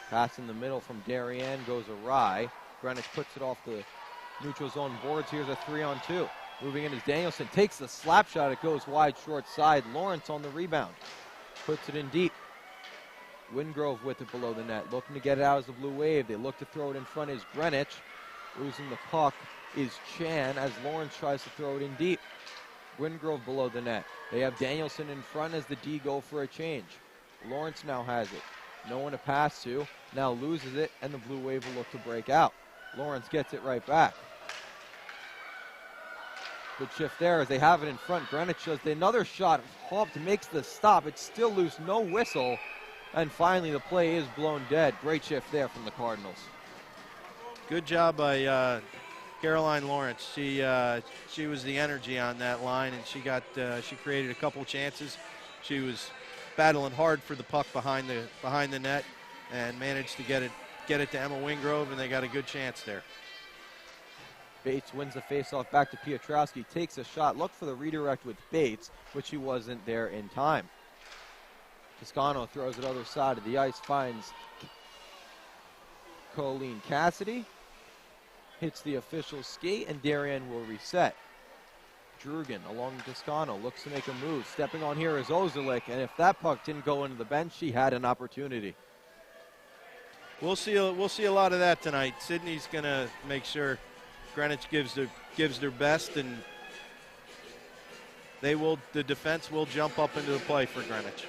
Pass in the middle from Darien goes awry. Greenwich puts it off the neutral zone boards. Here's a 3-on-2. Moving in is Danielson. Takes the slap shot. It goes wide, short side. Lawrence on the rebound. Puts it in deep. Wingrove with it below the net. Looking to get it out as the Blue Wave. They look to throw it in front is Greenwich. Losing the puck is Chan as Lawrence tries to throw it in deep. Wingrove below the net. They have Danielson in front as the D go for a change. Lawrence now has it. No one to pass to. Now loses it, and the Blue Wave will look to break out. Lawrence gets it right back. Good shift there as they have it in front. Greenwich does another shot. Haupt makes the stop. It's still loose, no whistle. And finally the play is blown dead. Great shift there from the Cardinals. Good job by Caroline Lawrence. She was the energy on that line, and she created a couple chances. She was battling hard for the puck behind the net and managed to get it to Emma Wingrove, and they got a good chance there. Bates wins the faceoff back to Piotrowski, takes a shot, looked for the redirect with Bates, but she wasn't there in time. Toscano throws it other side of the ice, finds Colleen Cassidy, hits the official skate, and Darien will reset. Drugan along Toscano looks to make a move. Stepping on here is Ozerlich, and if that puck didn't go into the bench, she had an opportunity. We'll see a lot of that tonight. Sydney's going to make sure Greenwich gives their best, and the defense will jump up into the play for Greenwich.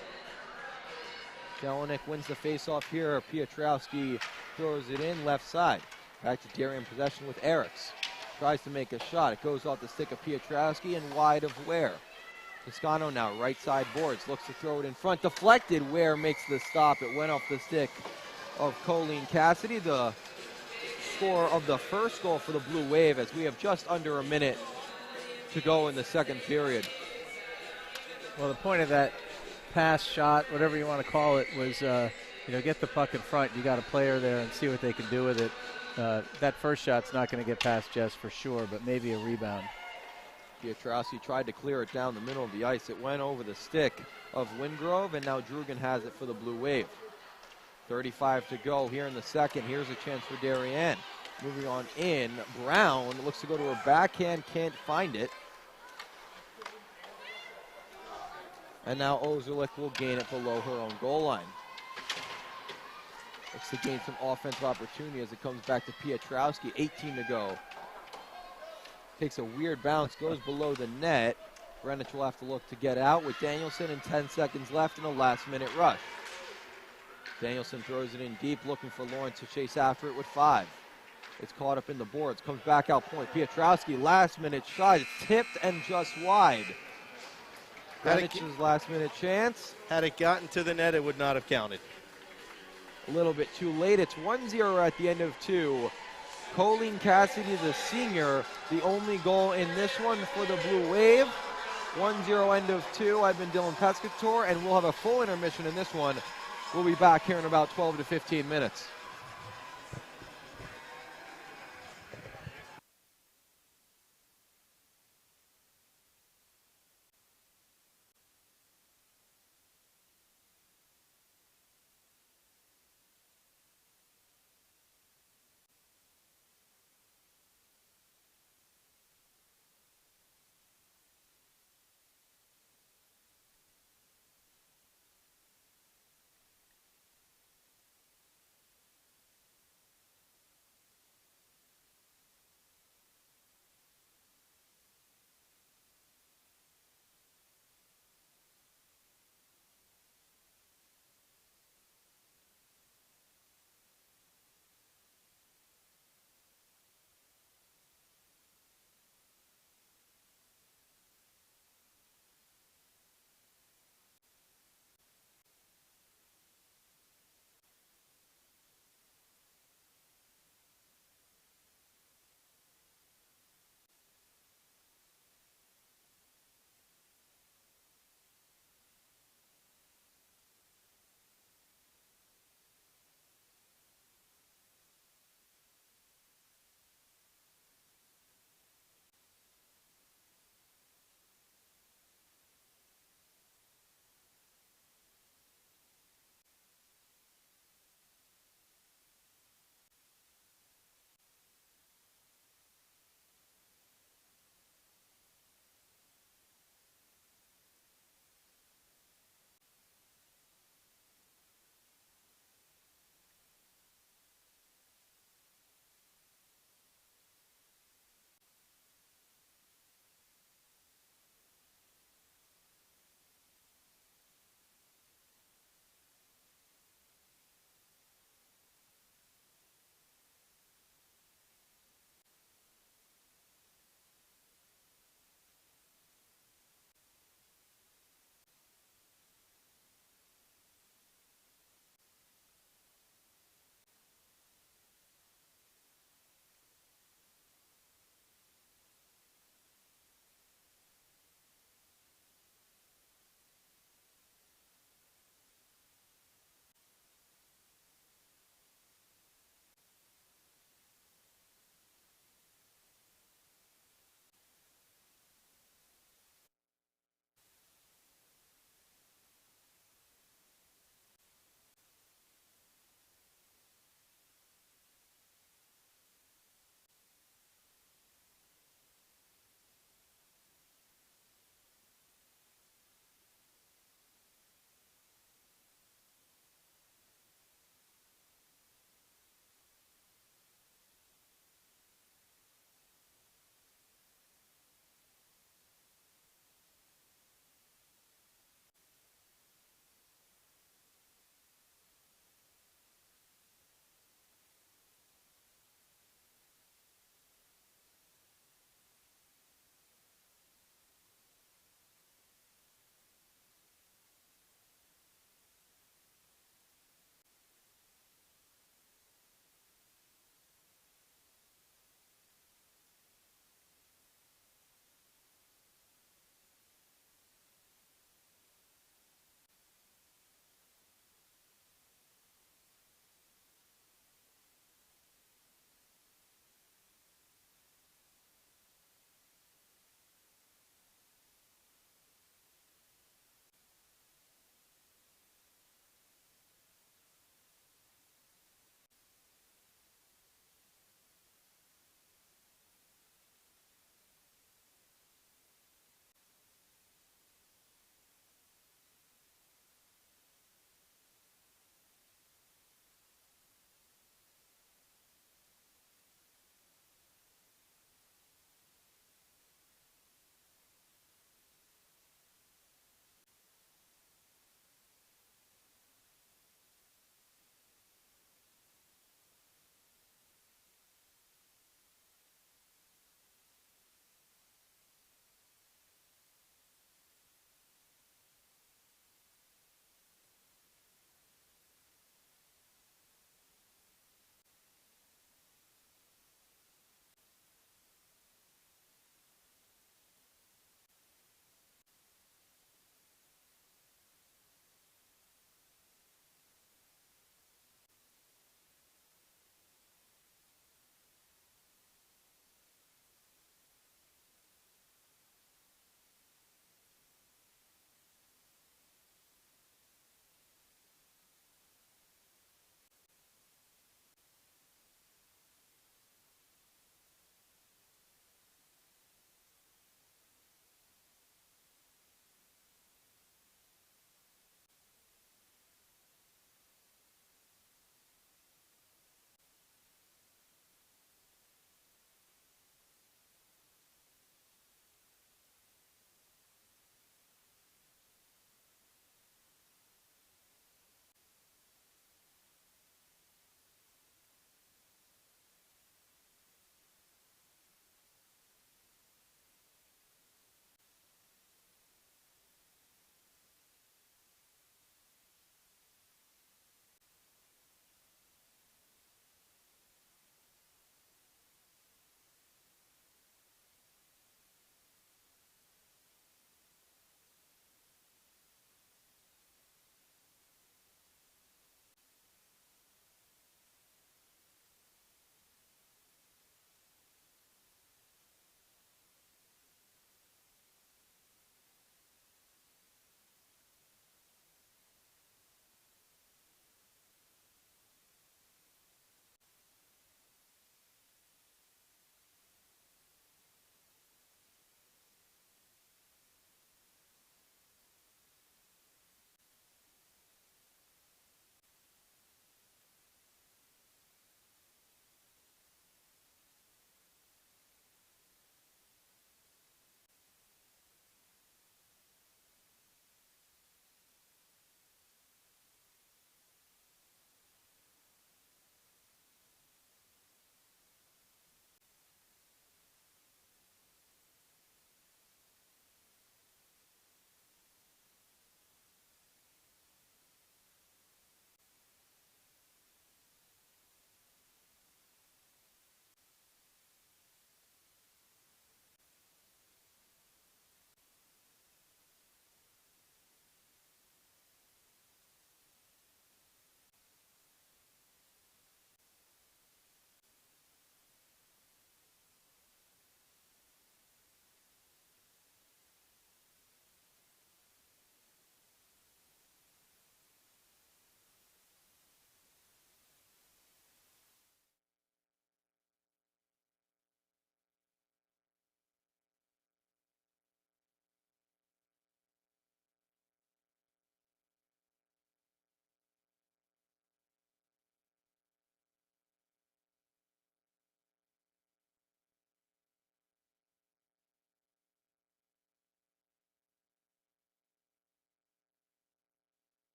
Jelinek wins the faceoff here. Piotrowski throws it in left side. Back to Darien possession with Eriks. Tries to make a shot. It goes off the stick of Piotrowski and wide of Ware. Toscano now right side boards. Looks to throw it in front. Deflected. Ware makes the stop. It went off the stick of Colleen Cassidy. The score of the first goal for the Blue Wave as we have just under a minute to go in the second period. Well, the point of that pass, shot, whatever you want to call it, was get the puck in front. You got a player there and see what they can do with it. That first shot's not going to get past Jess for sure, but maybe a rebound. Piotrowski tried to clear it down the middle of the ice. It went over the stick of Wingrove, and now Drugan has it for the Blue Wave. 35 to go here in the second. Here's a chance for Darien. Moving on in. Brown looks to go to her backhand, can't find it. And now Ozerlich will gain it below her own goal line. Looks to gain some offensive opportunity as it comes back to Piotrowski. 18 to go. Takes a weird bounce, goes below the net. Greenwich will have to look to get out with Danielson and 10 seconds left in a last-minute rush. Danielson throws it in deep, looking for Lawrence to chase after it with 5. It's caught up in the boards, comes back out point. Piotrowski, last-minute shot, it's tipped and just wide. Greenwich's last-minute chance. Had it gotten to the net, it would not have counted. a little bit too late. It's 1-0 at the end of 2. Colleen Cassidy, the senior, the only goal in this one for the Blue Wave. 1-0 end of 2. I've been Dylan Pescator, and we'll have a full intermission in this one. We'll be back here in about 12 to 15 minutes.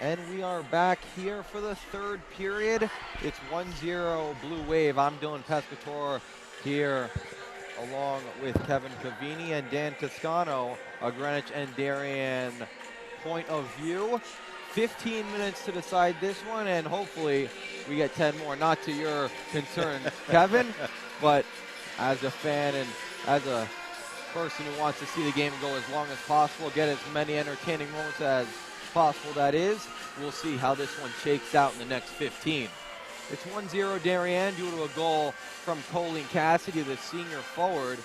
And we are back here for the third period. It's 1-0 Blue Wave. I'm Dylan Pescatore here along with Kevin Cavini and Dan Toscano, a Greenwich and Darien point of view. 15 minutes to decide this one, and hopefully we get 10 more. Not to your concern, Kevin, but as a fan and as a person who wants to see the game go as long as possible, get as many entertaining moments as possible, that is. We'll see how this one shakes out in the next 15. It's 1-0 Darien due to a goal from Colleen Cassidy, the senior forward.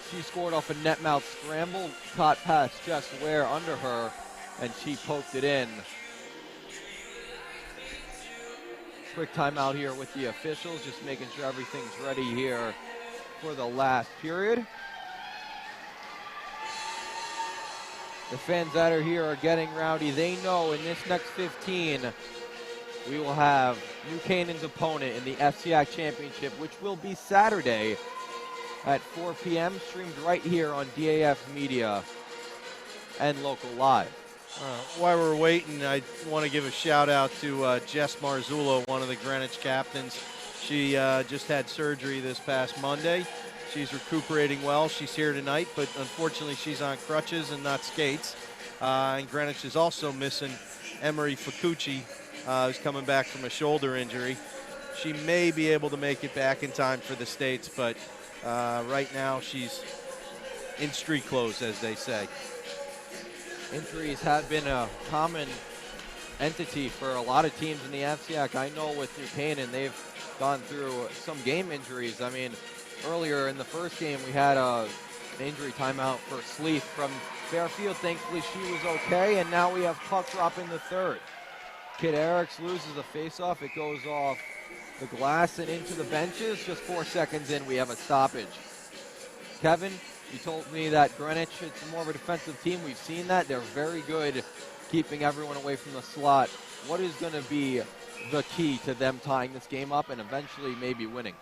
She scored off a net mouth scramble, caught past Jess Ware under her, and she poked it in. Quick timeout here with the officials, just making sure everything's ready here for the last period. The fans that are here are getting rowdy. They know in this next 15, we will have New Canaan's opponent in the FCIAC Championship, which will be Saturday at 4 p.m., streamed right here on DAF Media and Local Live. While we're waiting, I want to give a shout out to Jess Marzullo, one of the Greenwich captains. She just had surgery this past Monday. She's recuperating well. She's here tonight, but unfortunately she's on crutches and not skates. And Greenwich is also missing Emery Facucci, who's coming back from a shoulder injury. She may be able to make it back in time for the States, but right now she's in street clothes, as they say. Injuries have been a common entity for a lot of teams in the FCIAC. I know with New Canaan, they've gone through some game injuries. I mean, earlier in the first game, we had an injury timeout for Sleeth from Fairfield. Thankfully, she was okay, and now we have puck drop in the third. Kid Eriks loses a face-off. It goes off the glass and into the benches. Just 4 seconds in, we have a stoppage. Kevin, you told me that Greenwich, it's more of a defensive team. We've seen that. They're very good keeping everyone away from the slot. What is going to be the key to them tying this game up and eventually maybe winning?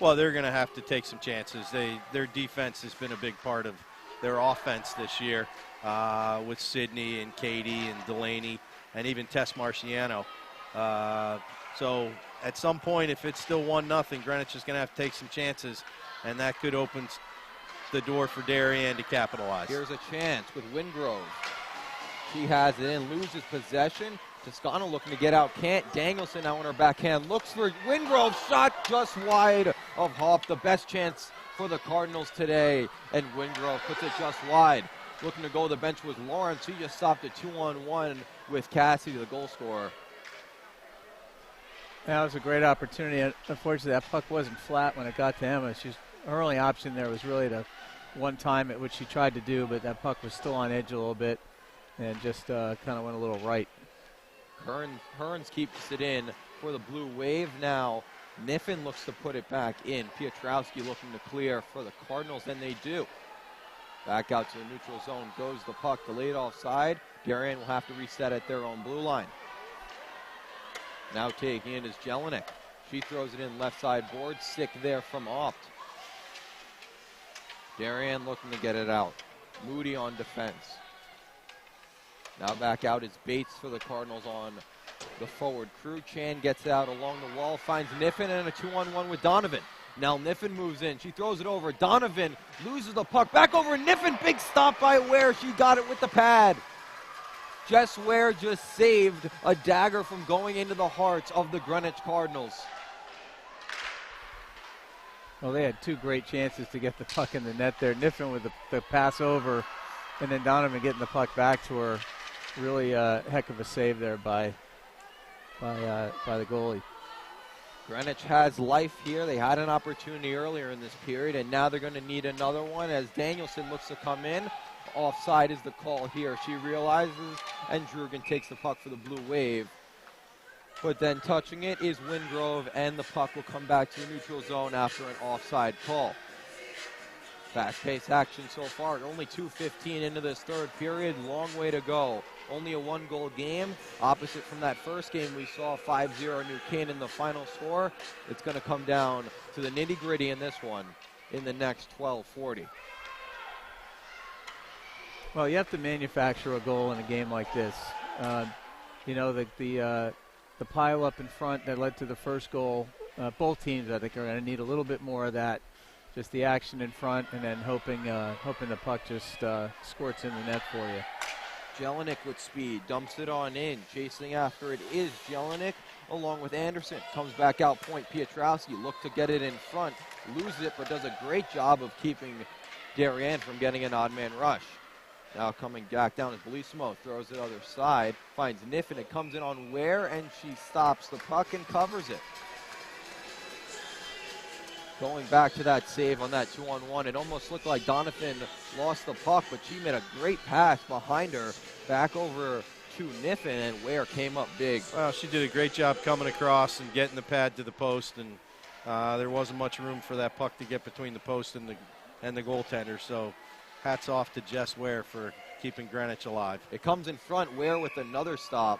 Well, they're going to have to take some chances. Their defense has been a big part of their offense this year with Sydney and Katie and Delaney and even Tess Marciano. So at some point, if it's still 1-0, Greenwich is going to have to take some chances, and that could open the door for Darien to capitalize. Here's a chance with Wingrove. She has it in, loses possession. Toscano looking to get out, can't. Danielson now on her backhand, looks for Wingrove, shot just wide of Hopp. The best chance for the Cardinals today, and Wingrove puts it just wide. Looking to go to the bench with Lawrence. He just stopped a 2-on-1 with Cassidy, the goal scorer. That was a great opportunity. Unfortunately, that puck wasn't flat when it got to Emma. Her only option there was really to one time at which she tried to do, but that puck was still on edge a little bit and just kind of went a little right. Hearns keeps it in for the Blue Wave. Now Niffen looks to put it back in. Piotrowski looking to clear for the Cardinals, and they do. Back out to the neutral zone goes the puck, delayed offside. Darien will have to reset at their own blue line. Now taking it is Jelinek. She throws it in left side board, sick there from Opt. Darien looking to get it out. Moody on defense. Now back out is Bates for the Cardinals on the forward crew. Chan gets out along the wall, finds Niffen, and a 2-on-1 with Donovan. Now Niffen moves in. She throws it over. Donovan loses the puck. Back over Niffen. Big stop by Ware. She got it with the pad. Jess Ware just saved a dagger from going into the hearts of the Greenwich Cardinals. Well, they had two great chances to get the puck in the net there. Niffen with the pass over, and then Donovan getting the puck back to her. Really a heck of a save there by the goalie. Greenwich has life here. They had an opportunity earlier in this period, and now they're going to need another one as Danielson looks to come in. Offside is the call here. She realizes, and Drugan takes the puck for the Blue Wave. But then touching it is Wingrove, and the puck will come back to the neutral zone after an offside call. Fast-paced action so far. Only 2:15 into this third period. Long way to go. Only a one-goal game. Opposite from that first game, we saw 5-0 New Canaan, the final score. It's going to come down to the nitty-gritty in this one in the next 12:40. Well, you have to manufacture a goal in a game like this. You know, the pile up in front that led to the first goal. Both teams, I think, are going to need a little bit more of that. Just the action in front, and then hoping the puck just squirts in the net for you. Jelinek with speed, dumps it on in. Chasing after it is Jelinek along with Anderson. Comes back out point. Pietrowski looked to get it in front, loses it, but does a great job of keeping Darien from getting an odd man rush. Now coming back down is Bellissimo, throws it other side, finds Niffen. It comes in on Ware, and she stops the puck and covers it. Going back to that save on that 2-on-1, it almost looked like Donovan lost the puck, but she made a great pass behind her, back over to Niffen, and Ware came up big. Well, she did a great job coming across and getting the pad to the post, and there wasn't much room for that puck to get between the post and the goaltender. So hats off to Jess Ware for keeping Greenwich alive. It comes in front, Ware with another stop.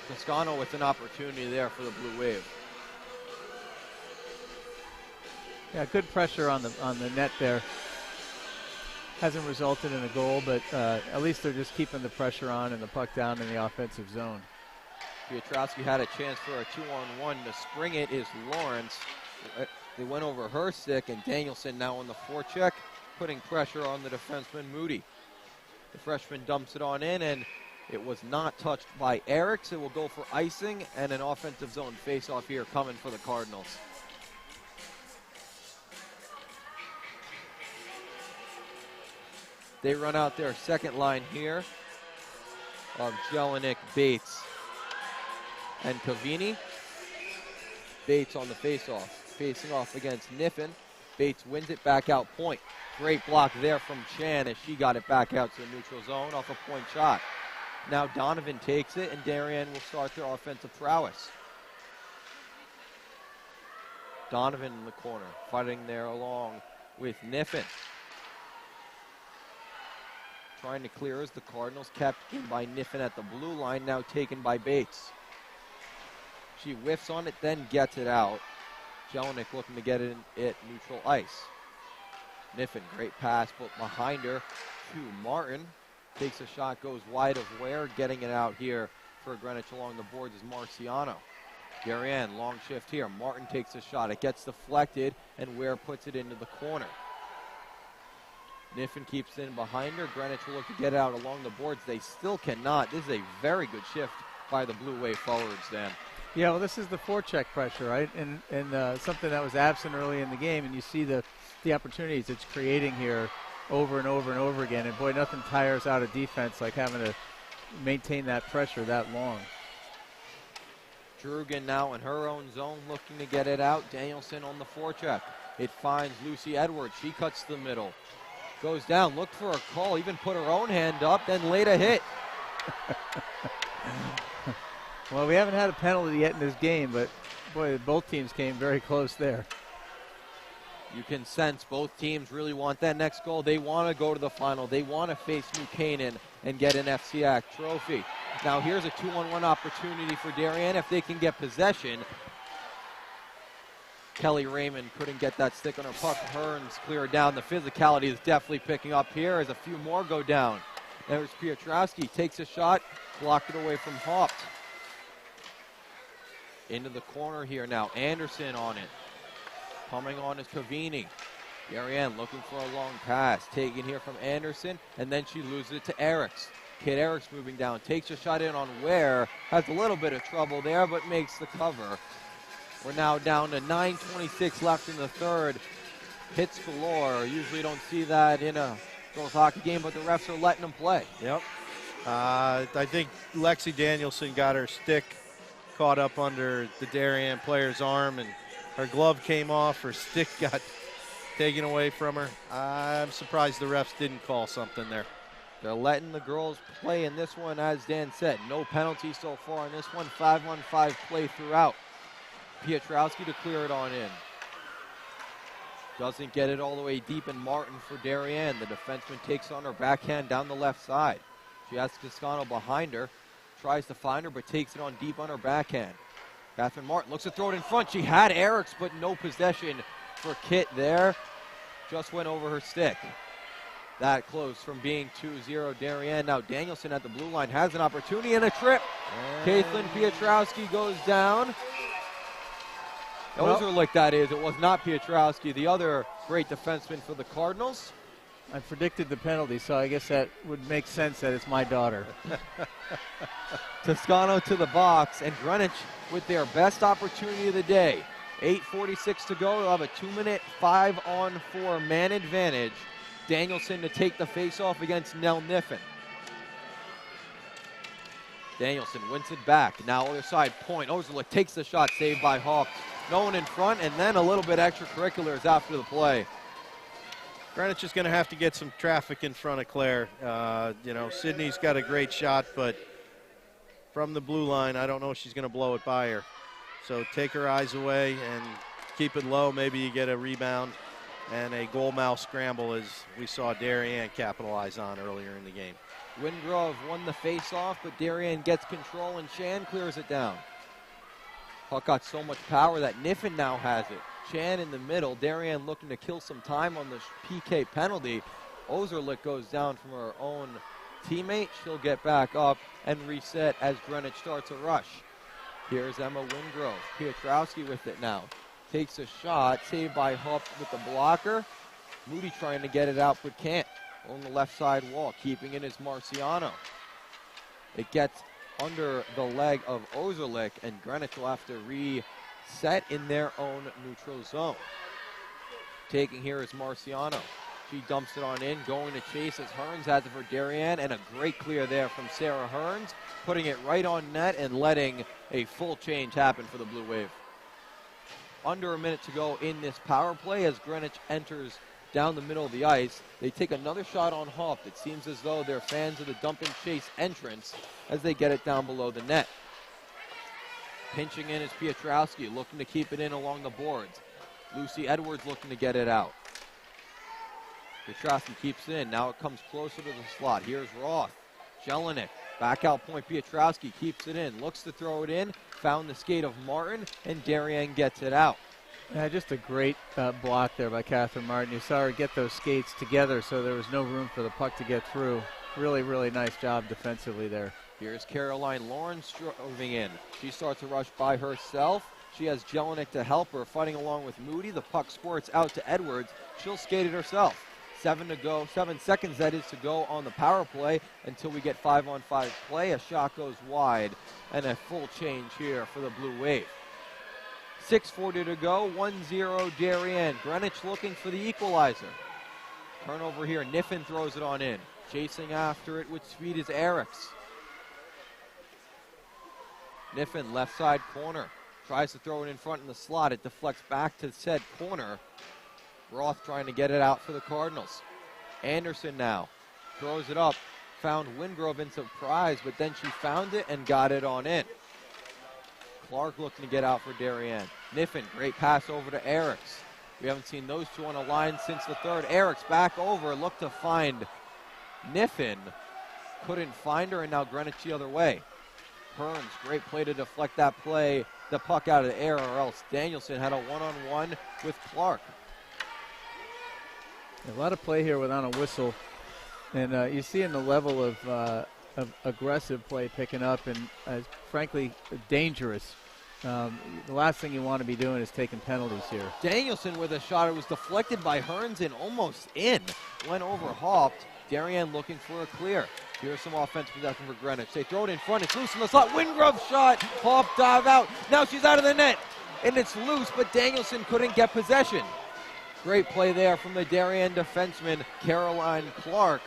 Toscano with an opportunity there for the Blue Wave. Yeah, good pressure on the net there. Hasn't resulted in a goal, but at least they're just keeping the pressure on and the puck down in the offensive zone. Pietrowski had a chance for a 2-on-1. To spring it is Lawrence. They went over her stick, and Danielson now on the forecheck, putting pressure on the defenseman Moody. The freshman dumps it on in, and it was not touched by Eriks. It will go for icing, and an offensive zone face-off here coming for the Cardinals. They run out their second line here of Jelinek, Bates, and Cavini. Bates on the face-off, facing off against Niffen. Bates wins it back out point. Great block there from Chan as she got it back out to the neutral zone off a point shot. Now Donovan takes it, and Darien will start their offensive prowess. Donovan in the corner, fighting there along with Niffen. Trying to clear as the Cardinals, kept in by Niffen at the blue line, now taken by Bates. She whiffs on it, then gets it out. Jelinek looking to get it at neutral ice. Niffen, great pass, but behind her to Martin. Takes a shot, goes wide of Ware. Getting it out here for Greenwich along the boards is Marciano. Darien, long shift here. Martin takes a shot. It gets deflected, and Ware puts it into the corner. Niffen keeps in behind her. Greenwich will look to get out along the boards. They still cannot. This is a very good shift by the Blue Wave forwards, Dan. Yeah, well, this is the forecheck pressure, right? And something that was absent early in the game, and you see the opportunities it's creating here over and over and over again. And, boy, nothing tires out of defense like having to maintain that pressure that long. Drugan now in her own zone looking to get it out. Danielson on the forecheck. It finds Lucy Edwards. She cuts the middle. Goes down, looked for a call, even put her own hand up, then laid a hit. Well, we haven't had a penalty yet in this game, but, boy, both teams came very close there. You can sense both teams really want that next goal. They want to go to the final. They want to face New Canaan and get an FCIAC trophy. Now here's a 2-on-1 opportunity for Darien if they can get possession. Kelly Raymond couldn't get that stick on her puck. Hearns clear down. The physicality is definitely picking up here as a few more go down. There's Pietrowski, takes a shot, blocked it away from Haupt. Into the corner here now. Anderson on it. Coming on is Cavini. Darien looking for a long pass. Taken here from Anderson, and then she loses it to Eriks. Kate Eriks moving down. Takes a shot in on Ware. Has a little bit of trouble there, but makes the cover. We're now down to 9:26 left in the third. Hits galore. Usually don't see that in a girls hockey game, but the refs are letting them play. Yep. I think Lexi Danielson got her stick caught up under the Darien player's arm, and her glove came off. Her stick got taken away from her. I'm surprised the refs didn't call something there. They're letting the girls play in this one, as Dan said. No penalty so far in this one. 5-on-5 play throughout. Pietrowski to clear it on in. Doesn't get it all the way deep, and Martin for Darien. The defenseman takes on her backhand down the left side. She has Toscano behind her. Tries to find her, but takes it on deep on her backhand. Catherine Martin looks to throw it in front. She had Eriks, but no possession for Kit there. Just went over her stick. that close from being 2-0 Darien. Now Danielson at the blue line has an opportunity and a trip. Caitlin Piotrowski goes down. Ozerlik, that is. It was not Piotrowski, the other great defenseman for the Cardinals. I predicted the penalty, so I guess that would make sense that it's my daughter. Toscano to the box, and Greenwich with their best opportunity of the day. 8:46 to go. They'll have a 2-minute 5-on-4 man advantage. Danielson to take the face-off against Nell Niffen. Danielson wins it back. Now other side point. Ozerlik takes the shot, saved by Haupt. No one in front, and then a little bit extracurriculars after the play. Greenwich is going to have to get some traffic in front of Claire. Sydney's got a great shot, but from the blue line, I don't know if she's going to blow it by her. So take her eyes away and keep it low. Maybe you get a rebound and a goal mouth scramble, as we saw Darien capitalize on earlier in the game. Wingrove won the face-off, but Darien gets control, and Chan clears it down. Puck got so much power that Niffen now has it. Chan in the middle. Darien looking to kill some time on the PK penalty. Ozerlik goes down from her own teammate. She'll get back up and reset as Greenwich starts a rush. Here's Emma Wingrove. Piotrowski with it now. Takes a shot. Saved by Hupp with the blocker. Moody trying to get it out, but can't. On the left side wall. Keeping it is Marciano. It gets under the leg of Ozerlik, and Greenwich will have to reset in their own neutral zone. Taking here is Marciano. She dumps it on in, going to chase as Hearns has it for Darien, and a great clear there from Sarah Hearns, putting it right on net and letting a full change happen for the Blue Wave. Under a minute to go in this power play as Greenwich enters down the middle of the ice. They take another shot on Haupt. It seems as though they're fans of the dump and chase entrance as they get it down below the net. Pinching in is Piotrowski, looking to keep it in along the boards. Lucy Edwards looking to get it out. Piotrowski keeps it in. Now it comes closer to the slot. Here's Roth. Jelinek, back out point. Piotrowski keeps it in, looks to throw it in. Found the skate of Martin, and Darien gets it out. Yeah, just a great block there by Catherine Martin. You saw her get those skates together so there was no room for the puck to get through. Really, really nice job defensively there. Here's Caroline Lawrence moving in. She starts a rush by herself. She has Jelinek to help her, fighting along with Moody. The puck squirts out to Edwards. She'll skate it herself. 7 to go, 7 seconds that is to go on the power play until we get 5-on-5 play. A shot goes wide and a full change here for the Blue Wave. 6:40 to go, 1-0 Darien. Greenwich looking for the equalizer. Turnover here, Niffen throws it on in. Chasing after it with speed is Eriks. Niffen, left side corner. Tries to throw it in front in the slot. It deflects back to said corner. Roth trying to get it out for the Cardinals. Anderson now throws it up. Found Wingrove in surprise, but then she found it and got it on in. Clark looking to get out for Darien. Niffen, great pass over to Eriks. We haven't seen those two on a line since the third. Eriks back over, looked to find Niffen. Couldn't find her, and now Greenwich the other way. Hearns, great play to deflect that play, the puck out of the air, or else Danielson had a one-on-one with Clark. A lot of play here without a whistle. And you see in the level of aggressive play picking up and, frankly, dangerous. The last thing you want to be doing is taking penalties here. Danielson with a shot. It was deflected by Hearns and almost in. Went over Haupt. Darien looking for a clear. Here's some offensive possession for Greenwich. They throw it in front. It's loose in the slot. Wingrove shot. Haupt dive out. Now she's out of the net. And it's loose, but Danielson couldn't get possession. Great play there from the Darien defenseman, Caroline Clark,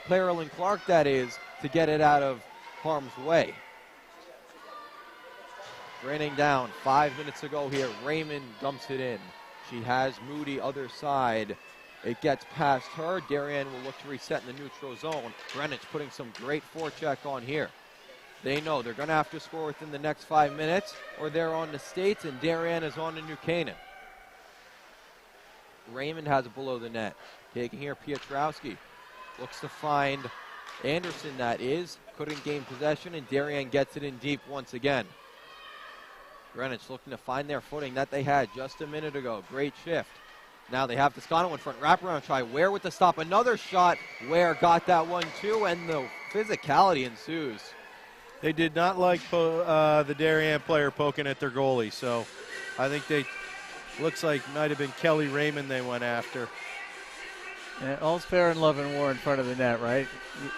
that is, to get it out of harm's way. Draining down, 5 minutes to go here. Raymond dumps it in. She has Moody other side. It gets past her. Darien will look to reset in the neutral zone. Greenwich putting some great forecheck on here. They know they're going to have to score within the next 5 minutes, or they're on the States, and Darien is on to New Canaan. Raymond has it below the net. Taking here, Piotrowski looks to find Anderson, that is. Couldn't gain possession, and Darien gets it in deep once again. Greenwich looking to find their footing that they had just a minute ago. Great shift. Now they have Toscano in front. Wraparound try. Ware with the stop. Another shot. Ware got that one too, and the physicality ensues. They did not like the Darien player poking at their goalie, so I think looks like might have been Kelly Raymond they went after. And all's fair in love and war in front of the net, right?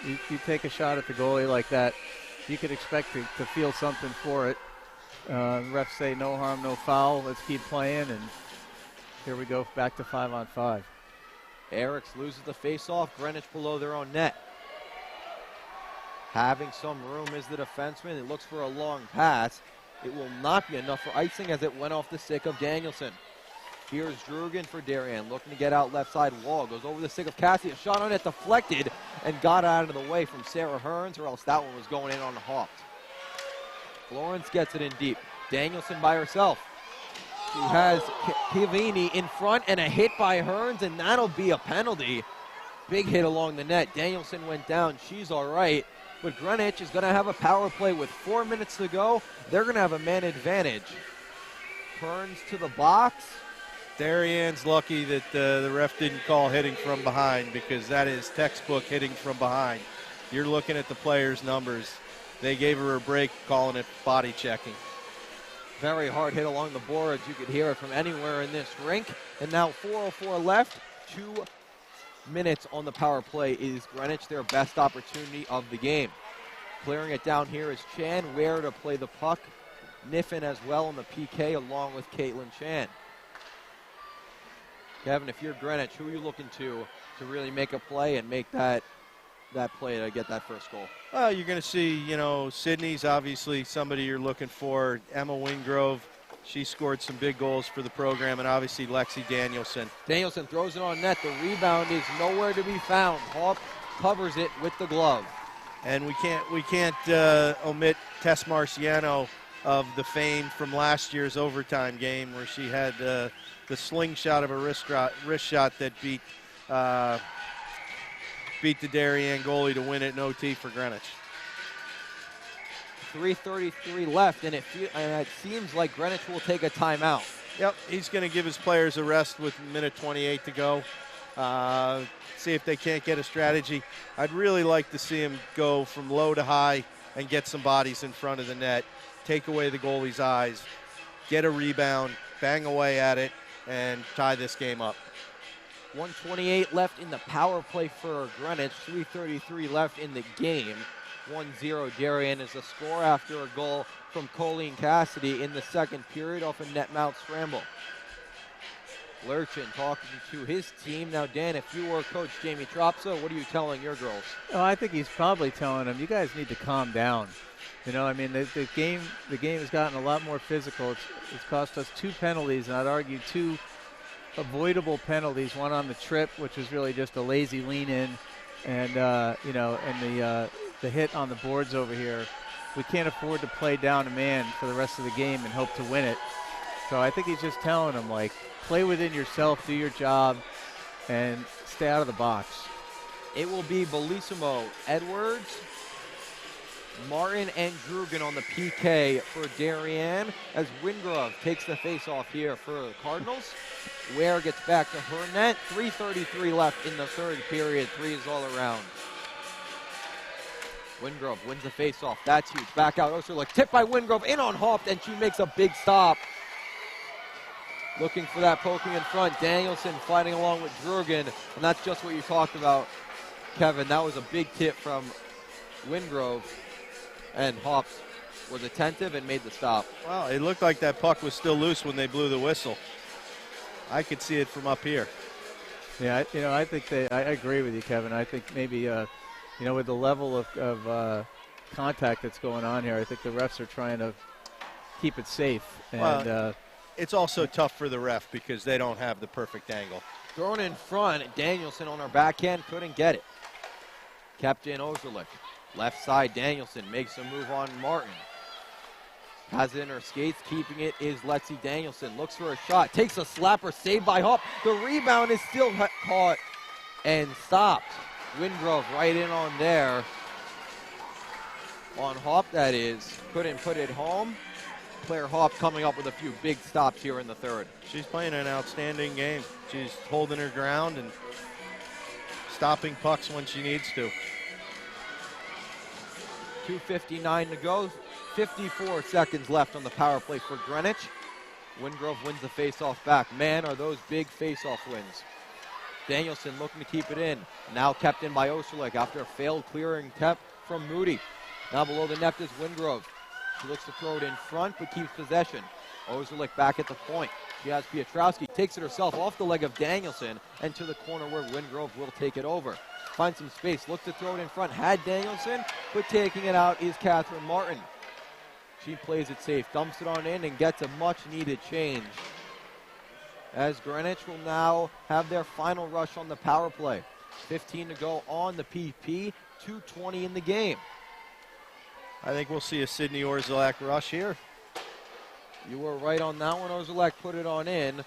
You take a shot at the goalie like that, you could expect to feel something for it. Refs say no harm, no foul. Let's keep playing, and here we go back to 5-on-5. Eriks loses the face-off. Greenwich below their own net. Having some room is the defenseman. It looks for a long pass. It will not be enough for icing as it went off the stick of Danielson. Here's Drugan for Darien, looking to get out left side wall. Goes over the stick of Cassie. A shot on it deflected and got out of the way from Sarah Hearns, or else that one was going in on the Hawks. Florence gets it in deep. Danielson by herself. She has Kivini in front and a hit by Hearns, and that'll be a penalty. Big hit along the net. Danielson went down. She's all right. But Greenwich is going to have a power play with 4 minutes to go. They're going to have a man advantage. Hearns to the box. Darien's lucky that the ref didn't call hitting from behind, because that is textbook hitting from behind. You're looking at the player's numbers. They gave her a break calling it body checking. Very hard hit along the boards. You could hear it from anywhere in this rink. And now 4:04 left. 2 minutes on the power play is Greenwich, their best opportunity of the game. Clearing it down here is Chan. Ware to play the puck. Niffin as well on the PK along with Caitlin Chan. Kevin, if you're Greenwich, who are you looking to really make a play and make that play to get that first goal? Well, you're going to see, Sydney's obviously somebody you're looking for. Emma Wingrove, she scored some big goals for the program, and obviously Lexi Danielson. Danielson throws it on net. The rebound is nowhere to be found. Hawk covers it with the glove. And we can't omit Tess Marciano of the fame from last year's overtime game, where she had the slingshot of a wrist shot that beat the Darien goalie to win it in OT for Greenwich. 3:33 left, and it seems like Greenwich will take a timeout. Yep, he's going to give his players a rest with minute 28 to go. See if they can't get a strategy. I'd really like to see him go from low to high and get some bodies in front of the net, take away the goalie's eyes, get a rebound, bang away at it, and tie this game up. 1:28 left in the power play for Greenwich. 3:33 left in the game. 1-0 Darien is the score after a goal from Colleen Cassidy in the second period off a net mount scramble. Lurchin talking to his team. Now, Dan, if you were Coach Jamie Tropsa, what are you telling your girls? Oh, I think he's probably telling them, you guys need to calm down. The game has gotten a lot more physical. It's cost us 2 penalties, and I'd argue 2 avoidable penalties. One on the trip, which was really just a lazy lean in, and the hit on the boards over here. We can't afford to play down a man for the rest of the game and hope to win it. So I think he's just telling them, play within yourself, do your job, and stay out of the box. It will be Bellissimo, Edwards, Martin, and Drugan on the PK for Darien as Wingrove takes the face-off here for the Cardinals. Ware gets back to her net. 3:33 left in the third period. 3 is all around. Wingrove wins the face-off. That's huge. Back out. Osterlich tipped by Wingrove in on Haupt, and she makes a big stop. Looking for that poking in front. Danielson fighting along with Drugan, and that's just what you talked about, Kevin. That was a big tip from Wingrove, and Haupt was attentive and made the stop. Well, it looked like that puck was still loose when they blew the whistle. I could see it from up here. Yeah, I think I agree with you, Kevin. I think maybe, with the level of contact that's going on here, I think the refs are trying to keep it safe. And it's also tough for the ref because they don't have the perfect angle. Thrown in front, Danielson on her backhand, couldn't get it. Kept in Osterlich. Left side, Danielson makes a move on Martin. Has it in her skates, keeping it is Lexi Danielson. Looks for a shot, takes a slapper, saved by Haupt. The rebound is still caught and stopped. Wingrove right in on there. On Haupt, that is. Couldn't put it home. Claire Hoff coming up with a few big stops here in the third. She's playing an outstanding game. She's holding her ground and stopping pucks when she needs to. 2:59 to go. 54 seconds left on the power play for Greenwich. Wingrove wins the faceoff back. Man, are those big faceoff wins. Danielson looking to keep it in. Now kept in by Osterlich after a failed clearing tap from Moody. Now below the net is Wingrove. She looks to throw it in front, but keeps possession. Osterlich back at the point. She has Piotrowski, takes it herself off the leg of Danielson and to the corner where Wingrove will take it over. Finds some space, looks to throw it in front, had Danielson, but taking it out is Catherine Martin. She plays it safe, dumps it on in, and gets a much-needed change. As Greenwich will now have their final rush on the power play. 15 to go on the PP, 2:20 in the game. I think we'll see a Sydney Orzalak rush here. You were right on that one. Orzalak put it on in.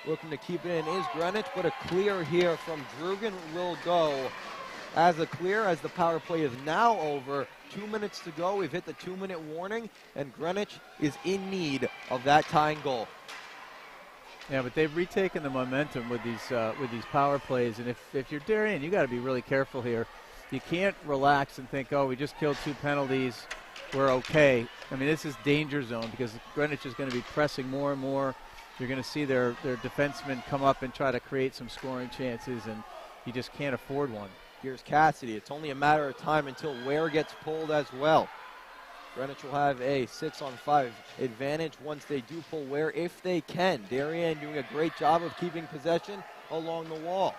Looking to keep it in is Greenwich, but a clear here from Drugan will go as a clear as the power play is now over. 2 minutes to go. We've hit the 2-minute warning, and Greenwich is in need of that tying goal. Yeah, but they've retaken the momentum with these power plays, and if you're Darien, you got to be really careful here. You can't relax and think, oh, we just killed 2 penalties, we're okay. I mean, this is danger zone because Greenwich is going to be pressing more and more. You're going to see their defensemen come up and try to create some scoring chances, and you just can't afford one. Here's Cassidy. It's only a matter of time until Ware gets pulled as well. Greenwich will have a 6-on-5 advantage once they do pull Ware, if they can. Darien doing a great job of keeping possession along the wall.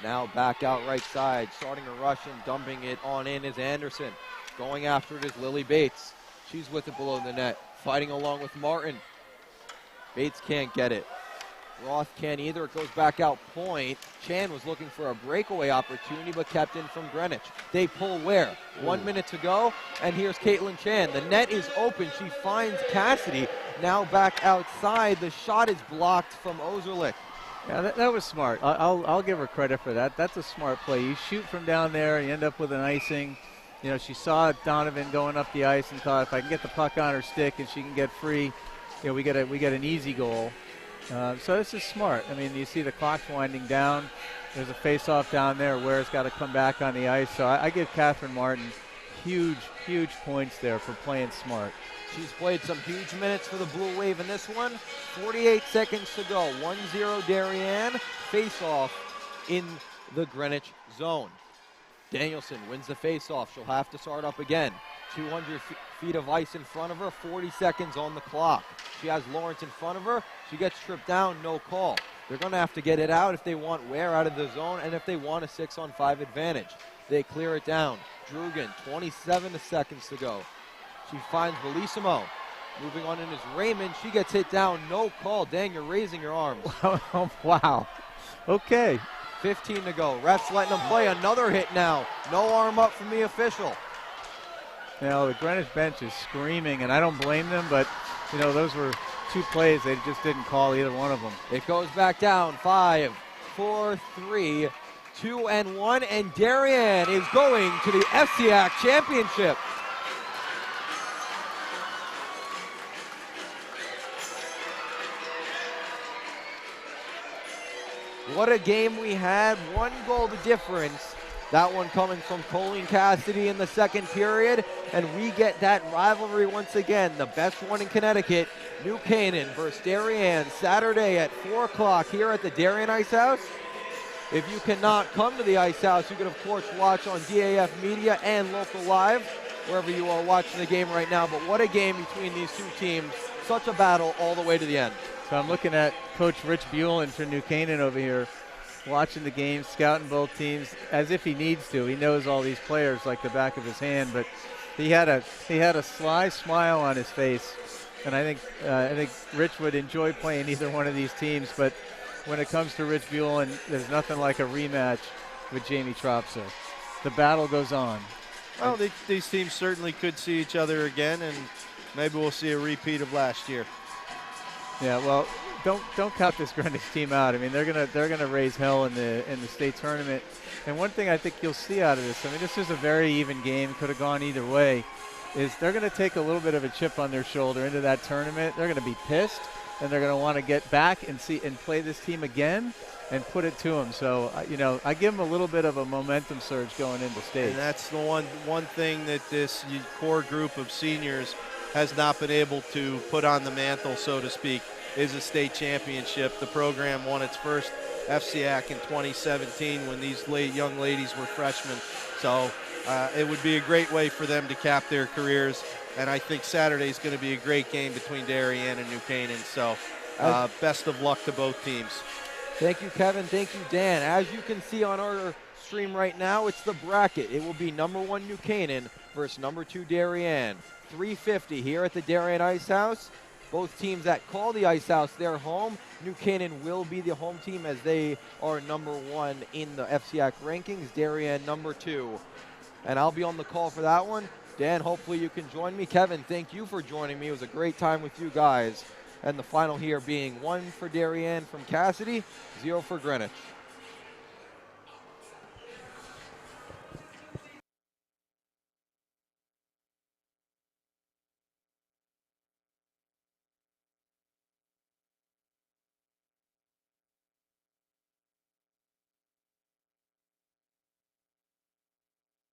Now back out right side, starting a rush and dumping it on in is Anderson. Going after it is Lily Bates. She's with it below the net, fighting along with Martin. Bates can't get it. Roth can't either. It goes back out point. Chan was looking for a breakaway opportunity, but kept in from Greenwich. They pull Ware. 1 minute to go, and here's Caitlin Chan. The net is open. She finds Cassidy. Now back outside. The shot is blocked from Osterlich. Yeah, that was smart. I'll give her credit for that. That's a smart play. You shoot from down there, you end up with an icing. You know, she saw Donovan going up the ice and thought, if I can get the puck on her stick and she can get free, you know, we get an easy goal. So this is smart. I mean, you see the clock's winding down. There's a face-off down there where it's got to come back on the ice. So I give Catherine Martin huge points there for playing smart. She's played some huge minutes for the Blue Wave in this one. 48 seconds to go. 1-0 Darien. Face-off in the Greenwich zone. Danielson wins the face-off. She'll have to start up again. 200 feet of ice in front of her. 40 seconds on the clock. She has Lawrence in front of her. She gets tripped down. No call. They're going to have to get it out if they want Ware out of the zone and if they want a 6-on-5 advantage. They clear it down. Drugan, 27 seconds to go. She finds Bellissimo. Moving on in is Raymond. She gets hit down. No call. Dang, you're raising your arms. Wow. Okay. 15 to go. Refs letting them play. Another hit now. No arm up from the official. You know, the Greenwich bench is screaming, and I don't blame them, but, you know, those were 2 plays. They just didn't call either one of them. It goes back down. 5, 4, 3, 2, and 1. And Darien is going to the FCIAC championship. What a game we had. 1 goal the difference. That one coming from Colleen Cassidy in the second period. And we get that rivalry once again. The best one in Connecticut. New Canaan versus Darien. Saturday at 4 o'clock here at the Darien Ice House. If you cannot come to the Ice House, you can of course watch on DAF Media and Local Live, wherever you are watching the game right now. But what a game between these 2 teams. Such a battle all the way to the end. So I'm looking at Coach Rich Buellin for New Canaan over here, watching the game, scouting both teams as if he needs to. He knows all these players like the back of his hand, but he had a sly smile on his face, and I think Rich would enjoy playing either one of these teams. But when it comes to Rich Buellin, there's nothing like a rematch with Jamie Tropser. The battle goes on. Well, these teams certainly could see each other again, and maybe we'll see a repeat of last year. Yeah, well, don't count this Greenwich team out. I mean, they're gonna raise hell in the state tournament. And one thing I think you'll see out of this, I mean, this is a very even game. Could have gone either way. is they're going to take a little bit of a chip on their shoulder into that tournament. They're going to be pissed, and they're going to want to get back and play this team again and put it to them. So, I give them a little bit of a momentum surge going into state. And that's the one thing that this core group of seniors has not been able to put on the mantle, so to speak, is a state championship. The program won its first FCIAC in 2017 when these young ladies were freshmen. So it would be a great way for them to cap their careers. And I think Saturday is going to be a great game between Darien and New Canaan. So best of luck to both teams. Thank you, Kevin. Thank you, Dan. As you can see on our stream right now, it's the bracket. It will be number 1 New Canaan versus number 2 Darien. 3:50 here at the Darien Ice House. Both teams that call the Ice House their home. New Canaan will be the home team as they are number 1 in the FCIAC rankings. Darien number 2. And I'll be on the call for that one. Dan, hopefully you can join me. Kevin, thank you for joining me. It was a great time with you guys. And the final here being 1 for Darien from Cassidy, 0 for Greenwich.